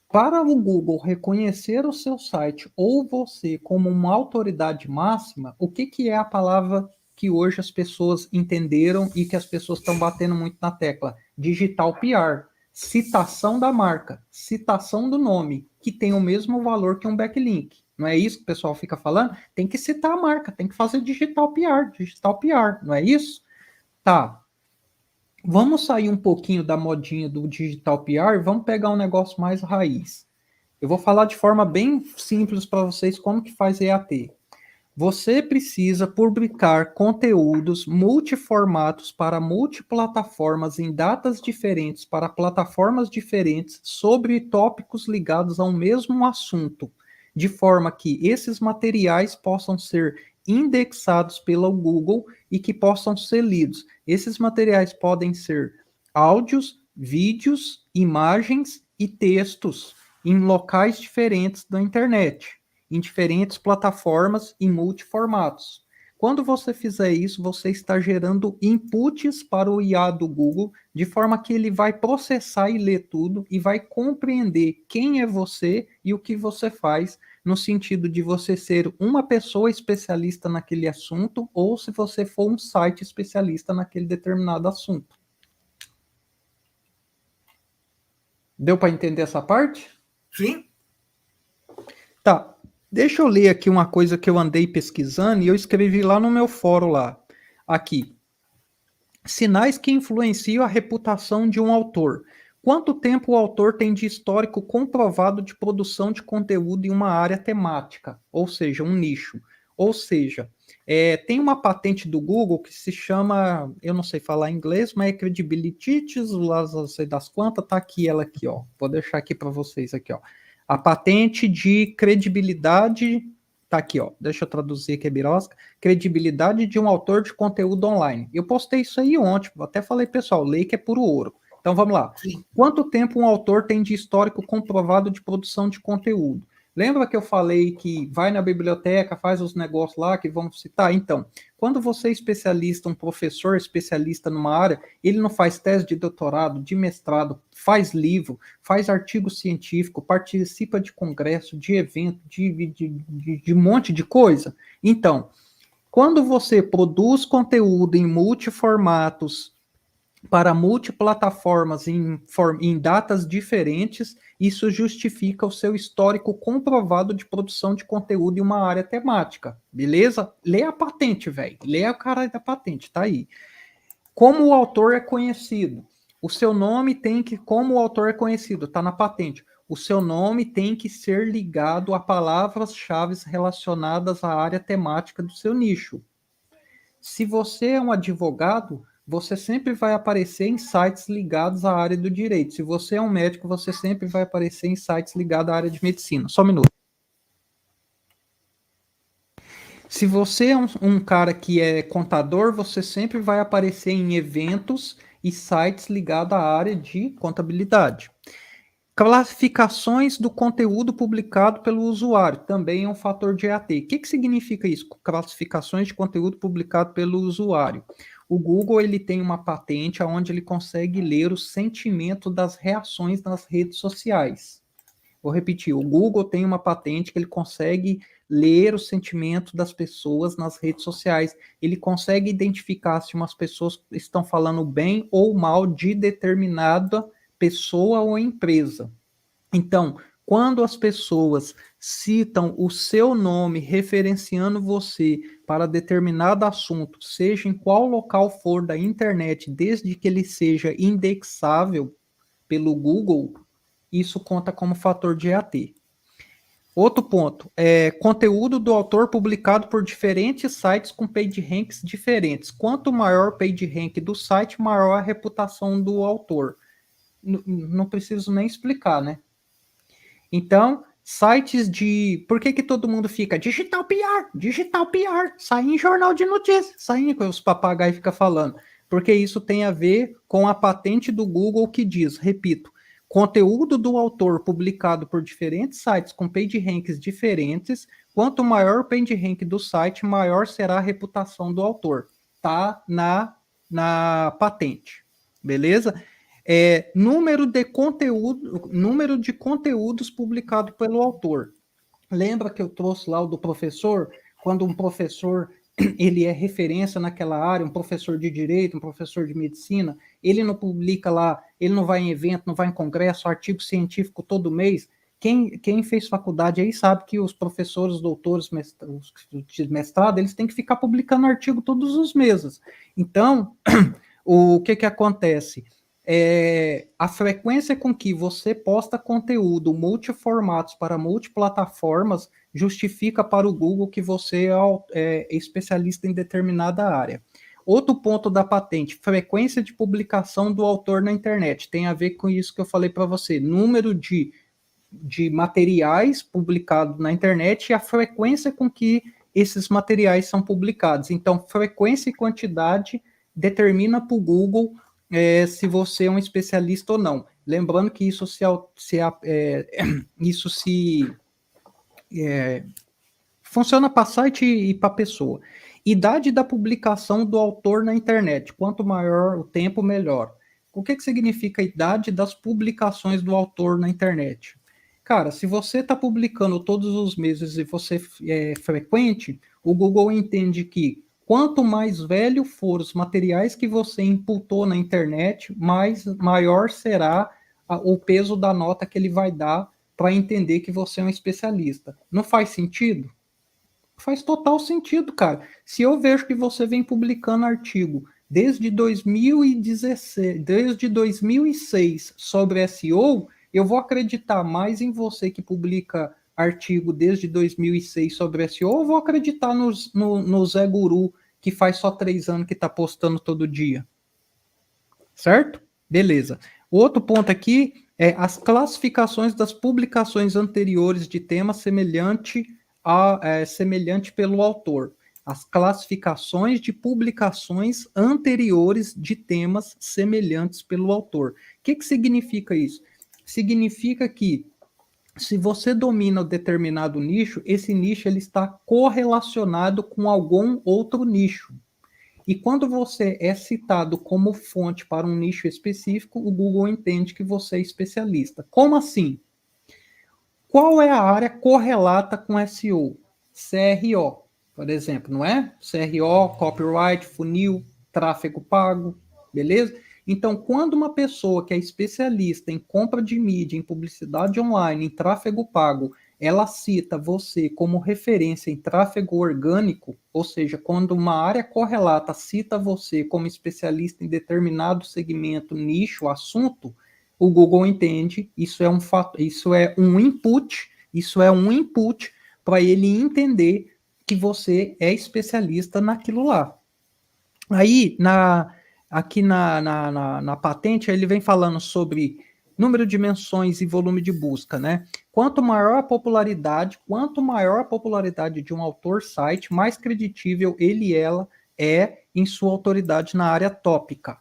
Para o Google reconhecer o seu site ou você como uma autoridade máxima, o que é a palavra que hoje as pessoas entenderam e que as pessoas estão batendo muito na tecla? Digital PR. Citação da marca, citação do nome, que tem o mesmo valor que um backlink. Não é isso que o pessoal fica falando? Tem que citar a marca, tem que fazer digital PR, não é isso? Tá. Vamos sair um pouquinho da modinha do digital PR, vamos pegar um negócio mais raiz. Eu vou falar de forma bem simples para vocês como que faz EAT. Você precisa publicar conteúdos multiformatos para multiplataformas em datas diferentes, para plataformas diferentes, sobre tópicos ligados ao mesmo assunto, de forma que esses materiais possam ser indexados pelo Google e que possam ser lidos. Esses materiais podem ser áudios, vídeos, imagens e textos em locais diferentes da internet, em diferentes plataformas e multiformatos. Quando você fizer isso, você está gerando inputs para o IA do Google, de forma que ele vai processar e ler tudo e vai compreender quem é você e o que você faz, no sentido de você ser uma pessoa especialista naquele assunto ou se você for um site especialista naquele determinado assunto. Deu para entender essa parte? Sim. Tá. Deixa eu ler aqui uma coisa que eu andei pesquisando e eu escrevi lá no meu fórum lá. Aqui. Sinais que influenciam a reputação de um autor. Quanto tempo o autor tem de histórico comprovado de produção de conteúdo em uma área temática, ou seja, um nicho. Ou seja, tem uma patente do Google que se chama, eu não sei falar inglês, mas é Credibility, não sei das quantas, tá aqui ela aqui, ó. Vou deixar aqui para vocês aqui, ó. A patente de credibilidade, tá aqui, ó. Deixa eu traduzir aqui a birosca. Credibilidade de um autor de conteúdo online. Eu postei isso aí ontem, até falei, pessoal, lei que é puro ouro. Então vamos lá. Sim. Quanto tempo um autor tem de histórico comprovado de produção de conteúdo? Lembra que eu falei que vai na biblioteca, faz os negócios lá que vão citar? Então, quando você é especialista, um professor especialista numa área, ele não faz tese de doutorado, de mestrado, faz livro, faz artigo científico, participa de congresso, de evento, de um monte de coisa. Então, quando você produz conteúdo em multiformatos, para multiplataformas em datas diferentes, isso justifica o seu histórico comprovado de produção de conteúdo em uma área temática, beleza? Lê a patente, velho. Lê a cara da patente, tá aí. Como o autor é conhecido? O seu nome tem que, como o autor é conhecido, tá na patente. O seu nome tem que ser ligado a palavras-chave relacionadas à área temática do seu nicho. Se você é um advogado, você sempre vai aparecer em sites ligados à área do direito. Se você é um médico, você sempre vai aparecer em sites ligados à área de medicina. Só um minuto. Se você é um cara que é contador, você sempre vai aparecer em eventos e sites ligados à área de contabilidade. Classificações do conteúdo publicado pelo usuário também é um fator de EAT. O que significa isso? Classificações de conteúdo publicado pelo usuário. O Google ele tem uma patente onde ele consegue ler o sentimento das reações nas redes sociais. Vou repetir, o Google tem uma patente que ele consegue ler o sentimento das pessoas nas redes sociais. Ele consegue identificar se umas pessoas estão falando bem ou mal de determinada pessoa ou empresa. Então, quando as pessoas citam o seu nome referenciando você para determinado assunto, seja em qual local for da internet, desde que ele seja indexável pelo Google, isso conta como fator de EAT. Outro ponto, conteúdo do autor publicado por diferentes sites com PageRanks diferentes. Quanto maior o PageRank do site, maior a reputação do autor. Não preciso nem explicar, né? Então, sites de... Por que todo mundo fica digital PR, sai em jornal de notícias, sai em que os papagaios ficam falando. Porque isso tem a ver com a patente do Google que diz, repito, conteúdo do autor publicado por diferentes sites com PageRanks diferentes, quanto maior o PageRank do site, maior será a reputação do autor. Tá na patente, beleza? Número de conteúdos publicados pelo autor. Lembra que eu trouxe lá o do professor? Quando um professor ele é referência naquela área, um professor de direito, um professor de medicina, ele não publica lá, ele não vai em evento, não vai em congresso, artigo científico todo mês. Quem fez faculdade aí sabe que os professores, doutores, de mestrado, eles têm que ficar publicando artigo todos os meses. Então, o que acontece? A frequência com que você posta conteúdo multiformatos para multiplataformas justifica para o Google que você é especialista em determinada área. Outro ponto da patente, frequência de publicação do autor na internet. Tem a ver com isso que eu falei para você. Número de materiais publicados na internet e a frequência com que esses materiais são publicados. Então, frequência e quantidade determina para o Google se você é um especialista ou não. Lembrando que isso funciona para site e para pessoa. Idade da publicação do autor na internet. Quanto maior o tempo, melhor. O que significa a idade das publicações do autor na internet? Cara, se você está publicando todos os meses e você é frequente, o Google entende que quanto mais velho for os materiais que você imputou na internet, maior será o peso da nota que ele vai dar para entender que você é um especialista. Não faz sentido? Faz total sentido, cara. Se eu vejo que você vem publicando artigo desde 2016, desde 2006 sobre SEO, eu vou acreditar mais em você que publica artigo desde 2006 sobre SEO, ou vou acreditar no Zé Guru, que faz só 3 anos que está postando todo dia? Certo? Beleza. O outro ponto aqui é as classificações das publicações anteriores de tema semelhante pelo autor. As classificações de publicações anteriores de temas semelhantes pelo autor. O que significa isso? Significa que se você domina um determinado nicho, esse nicho ele está correlacionado com algum outro nicho. E quando você é citado como fonte para um nicho específico, o Google entende que você é especialista. Como assim? Qual é a área correlata com SEO? CRO, por exemplo, não é? CRO, copyright, funil, tráfego pago, beleza? Então, quando uma pessoa que é especialista em compra de mídia, em publicidade online, em tráfego pago, ela cita você como referência em tráfego orgânico, ou seja, quando uma área correlata cita você como especialista em determinado segmento, nicho, assunto, o Google entende, isso é um input para ele entender que você é especialista naquilo lá. Aí, aqui na patente, ele vem falando sobre número de menções e volume de busca, né? Quanto maior a popularidade de um autor site, mais creditível ela é em sua autoridade na área tópica.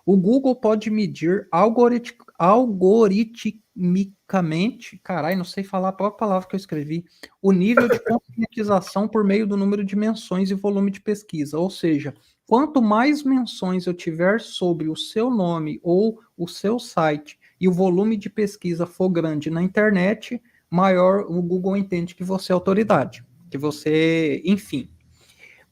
O Google pode medir algoritmicamente, caralho, não sei falar a própria palavra que eu escrevi, o nível de conscientização por meio do número de menções e volume de pesquisa. Ou seja, quanto mais menções eu tiver sobre o seu nome ou o seu site e o volume de pesquisa for grande na internet, maior o Google entende que você é autoridade, que você, enfim.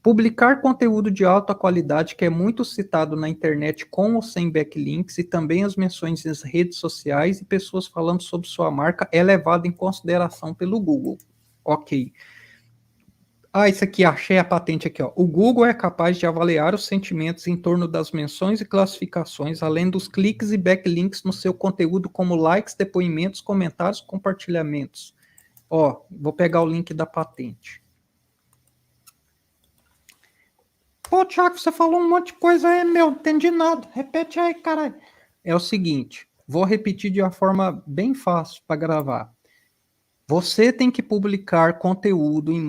Publicar conteúdo de alta qualidade que é muito citado na internet com ou sem backlinks e também as menções nas redes sociais e pessoas falando sobre sua marca é levado em consideração pelo Google. Ok. Isso aqui, achei a patente aqui, ó. O Google é capaz de avaliar os sentimentos em torno das menções e classificações, além dos cliques e backlinks no seu conteúdo, como likes, depoimentos, comentários, compartilhamentos. Ó, vou pegar o link da patente. Pô, Thiago, você falou um monte de coisa aí, meu, não entendi nada. Repete aí, caralho. É o seguinte, vou repetir de uma forma bem fácil para gravar. Você tem que publicar conteúdo em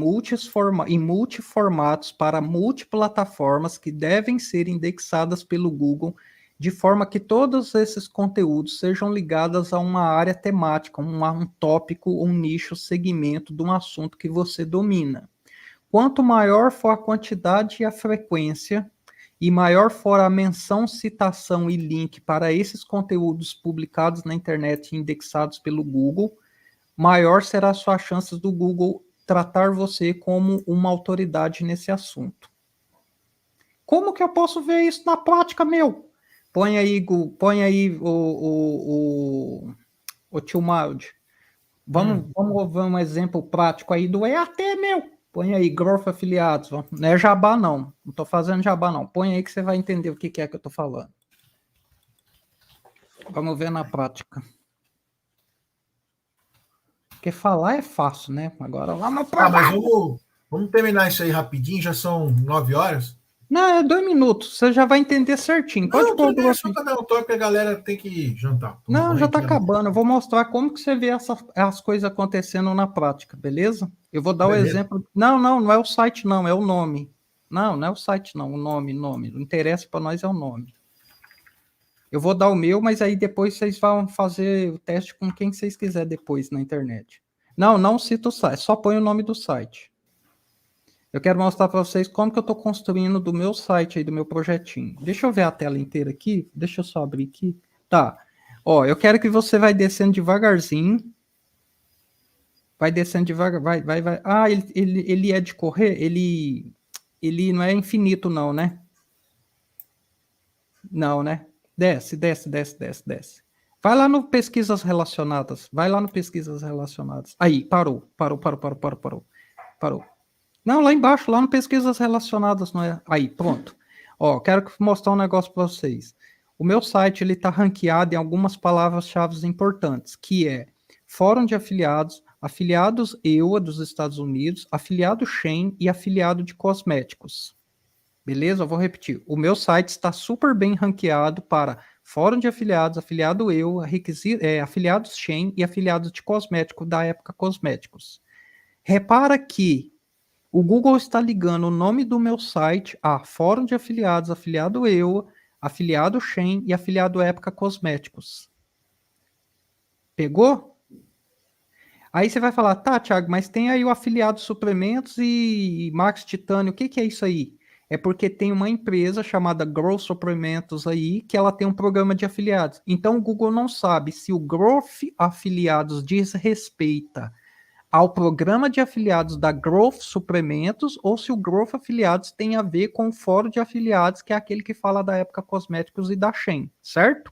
multiformatos para multiplataformas que devem ser indexadas pelo Google, de forma que todos esses conteúdos sejam ligados a uma área temática, um tópico, um nicho, segmento de um assunto que você domina. Quanto maior for a quantidade e a frequência, e maior for a menção, citação e link para esses conteúdos publicados na internet e indexados pelo Google, maior será a sua chance do Google tratar você como uma autoridade nesse assunto. Como que eu posso ver isso na prática, meu? Põe aí o tio Mild. Vamos ver um exemplo prático aí do EAT, meu. Põe aí, Growth Afiliados. Não é jabá, não. Não tô fazendo jabá, não. Põe aí que você vai entender o que é que eu tô falando. Vamos ver na prática. Porque falar é fácil, né? Agora vamos para. Mas vamos terminar isso aí rapidinho, já são 9 horas. Não, é 2 minutos. Você já vai entender certinho. Pode pôr o só para dar um toque, a galera tem que jantar. Não, já tá acabando. Eu vou mostrar como que você vê as coisas acontecendo na prática, beleza? Eu vou dar o exemplo. Não é o site, não, é o nome. Não é o site, não, o nome. O interesse para nós é o nome. Eu vou dar o meu, mas aí depois vocês vão fazer o teste com quem vocês quiserem depois na internet. Não cita o site, só põe o nome do site. Eu quero mostrar para vocês como que eu estou construindo do meu site aí, do meu projetinho. Deixa eu ver a tela inteira aqui. Deixa eu só abrir aqui. Tá. Ó, eu quero que você vai descendo devagarzinho. Vai descendo devagar, vai. Ah, ele é de correr? Ele não é infinito, não, né? Não, né? Desce. Vai lá no pesquisas relacionadas. Vai lá no pesquisas relacionadas. Aí, parou. Parou. Não, lá embaixo, lá no pesquisas relacionadas, não é? Aí, pronto. Ó, quero mostrar um negócio para vocês. O meu site ele está ranqueado em algumas palavras-chave importantes, que é Fórum de Afiliados, afiliados EUA dos Estados Unidos, afiliado Shein e afiliado de cosméticos. Beleza? Eu vou repetir. O meu site está super bem ranqueado para Fórum de Afiliados, afiliado EUA, afiliados Shein e afiliados de cosmético da época cosméticos. Repara que o Google está ligando o nome do meu site a Fórum de Afiliados, afiliado EUA, afiliado Shein e afiliado Época Cosméticos. Pegou? Aí você vai falar, tá, Thiago, mas tem aí o afiliado Suplementos e Max Titânio, o que é isso aí? É porque tem uma empresa chamada Growth Suplementos aí, que ela tem um programa de afiliados. Então o Google não sabe se o Growth Afiliados diz respeita ao programa de afiliados da Growth Suplementos ou se o Growth Afiliados tem a ver com o fórum de afiliados, que é aquele que fala da Época Cosméticos e da Shein, certo?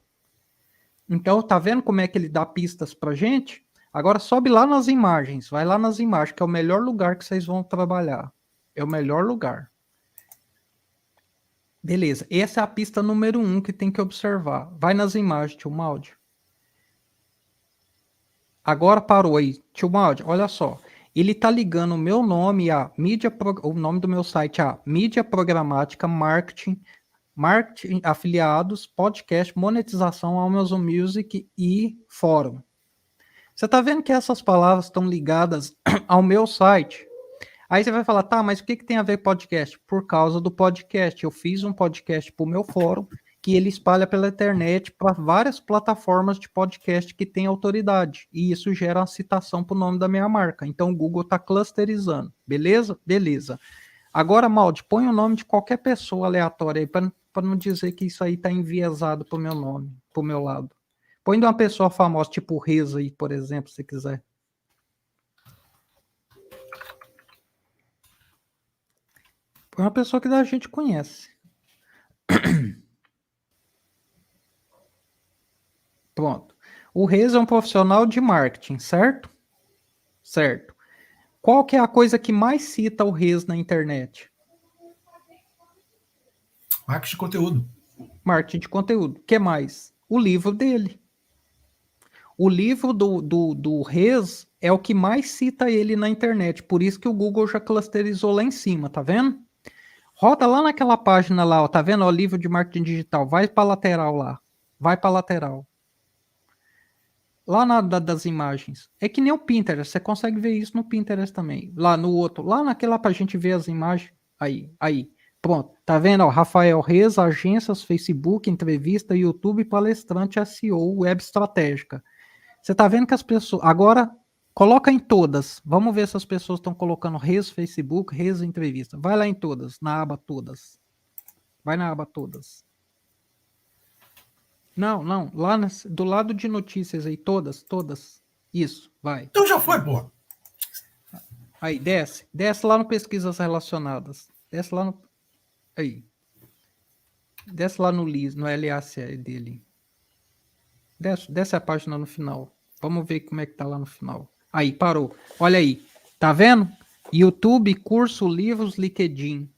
Então, tá vendo como é que ele dá pistas pra gente? Agora sobe lá nas imagens, vai lá nas imagens, que é o melhor lugar que vocês vão trabalhar. É o melhor lugar. Beleza, essa é a pista número 1 que tem que observar. Vai nas imagens, tio Maldi. Agora parou aí. Tio Maldi, olha só. Ele tá ligando o meu nome a o nome do meu site a mídia programática, marketing, afiliados, podcast, monetização, Amazon Music e fórum. Você tá vendo que essas palavras estão ligadas ao meu site? Aí você vai falar, tá, mas o que tem a ver podcast? Por causa do podcast. Eu fiz um podcast para o meu fórum que ele espalha pela internet para várias plataformas de podcast que tem autoridade. E isso gera uma citação para o nome da minha marca. Então o Google está clusterizando. Beleza? Beleza. Agora, Maldi, põe o nome de qualquer pessoa aleatória aí para não dizer que isso aí está enviesado para o meu nome, para o meu lado. Põe de uma pessoa famosa, tipo o Reza aí, por exemplo, se quiser. Põe uma pessoa que a gente conhece. Pronto. O Reza é um profissional de marketing, certo? Certo. Qual que é a coisa que mais cita o Reza na internet? Marketing de conteúdo. Marketing de conteúdo. O que mais? O livro dele. O livro do Rez é o que mais cita ele na internet. Por isso que o Google já clusterizou lá em cima, tá vendo? Roda lá naquela página lá, ó, tá vendo? O livro de marketing digital. Vai para lateral lá. Vai para lateral. Lá das imagens. É que nem o Pinterest. Você consegue ver isso no Pinterest também. Lá no outro. Lá naquela pra gente ver as imagens. Aí. Pronto. Tá vendo? Ó, Rafael Reis, agências, Facebook, entrevista, YouTube, palestrante, SEO, web estratégica. Você tá vendo que as pessoas... Agora, coloca em todas. Vamos ver se as pessoas estão colocando Reis, Facebook, Reis, entrevista. Vai lá em todas, na aba todas. Vai na aba todas. Não. Lá do lado de notícias aí, todas. Isso, vai. Então já foi, pô. Aí, desce lá no pesquisas relacionadas. Desce lá no... Aí. Desce lá no LAC dele. Desce a página no final. Vamos ver como é que tá lá no final. Aí, parou. Olha aí. Tá vendo? YouTube, curso, livros, LinkedIn.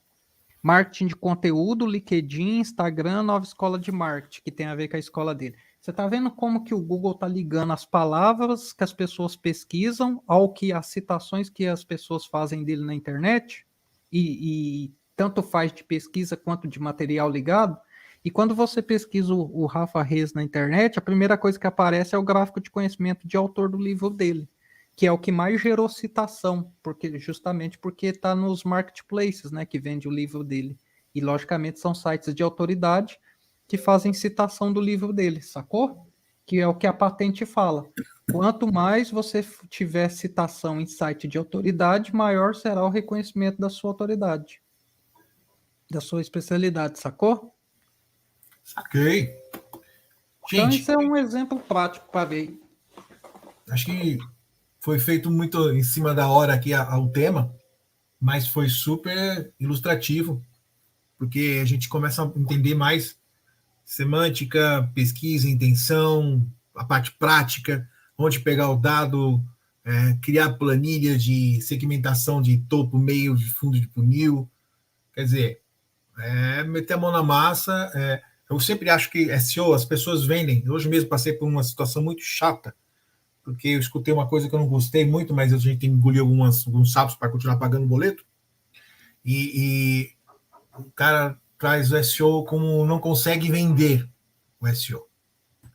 Marketing de conteúdo, LinkedIn, Instagram, nova escola de marketing, que tem a ver com a escola dele. Você tá vendo como que o Google tá ligando as palavras que as pessoas pesquisam ao que as citações que as pessoas fazem dele na internet? E tanto faz de pesquisa quanto de material ligado? E quando você pesquisa o Rafa Reis na internet, a primeira coisa que aparece é o gráfico de conhecimento de autor do livro dele, que é o que mais gerou citação, justamente porque está nos marketplaces, né, que vende o livro dele. E, logicamente, são sites de autoridade que fazem citação do livro dele, sacou? Que é o que a patente fala. Quanto mais você tiver citação em site de autoridade, maior será o reconhecimento da sua autoridade, da sua especialidade, sacou? Saquei. Então, Gente, isso é um exemplo prático para ver. acho que foi feito muito em cima da hora aqui ao tema, mas foi super ilustrativo, porque a gente começa a entender mais semântica, pesquisa, intenção, a parte prática, onde pegar o dado, criar planilhas de segmentação de topo, meio, de fundo de funil. Quer dizer, meter a mão na massa. Eu sempre acho que SEO, as pessoas vendem. Hoje mesmo passei por uma situação muito chata, porque eu escutei uma coisa que eu não gostei muito, mas a gente tem que engolir alguns sapos para continuar pagando o boleto. E o cara traz o SEO como não consegue vender o SEO.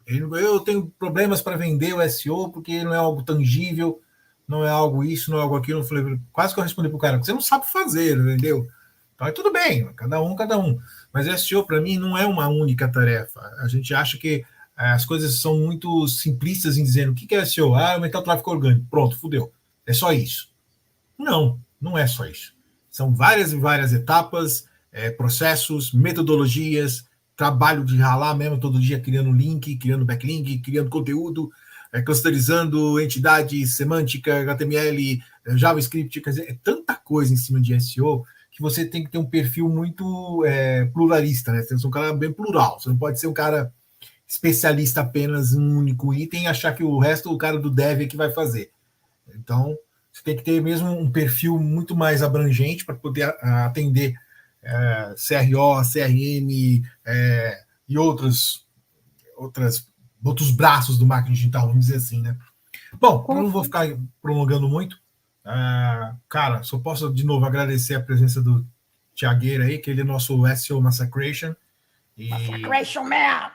Eu tenho problemas para vender o SEO porque não é algo tangível, não é algo isso, não é algo aquilo. Eu falei, quase que eu respondi para o cara, você não sabe fazer, entendeu? Então, tudo bem, cada um, cada um. Mas SEO, para mim, não é uma única tarefa. A gente acha que as coisas são muito simplistas em dizer o que é SEO? Aumentar o tráfego orgânico. Pronto, fudeu. É só isso. Não, não é só isso. São várias e várias etapas, processos, metodologias, trabalho de ralar mesmo todo dia, criando link, criando backlink, criando conteúdo, clusterizando entidade, semântica, HTML, JavaScript, quer dizer, é tanta coisa em cima de SEO que você tem que ter um perfil muito pluralista, né? Você tem que ser um cara bem plural, você não pode ser um cara especialista apenas em um único item e achar que o resto o cara do dev é que vai fazer. Então, você tem que ter mesmo um perfil muito mais abrangente para poder atender CRO, CRM e outros braços do marketing digital, vamos dizer assim, né? Bom, eu não vou ficar prolongando muito. Cara, só posso de novo agradecer a presença do Thiagueira aí, que ele é nosso SEO Massacration. Massacration Man!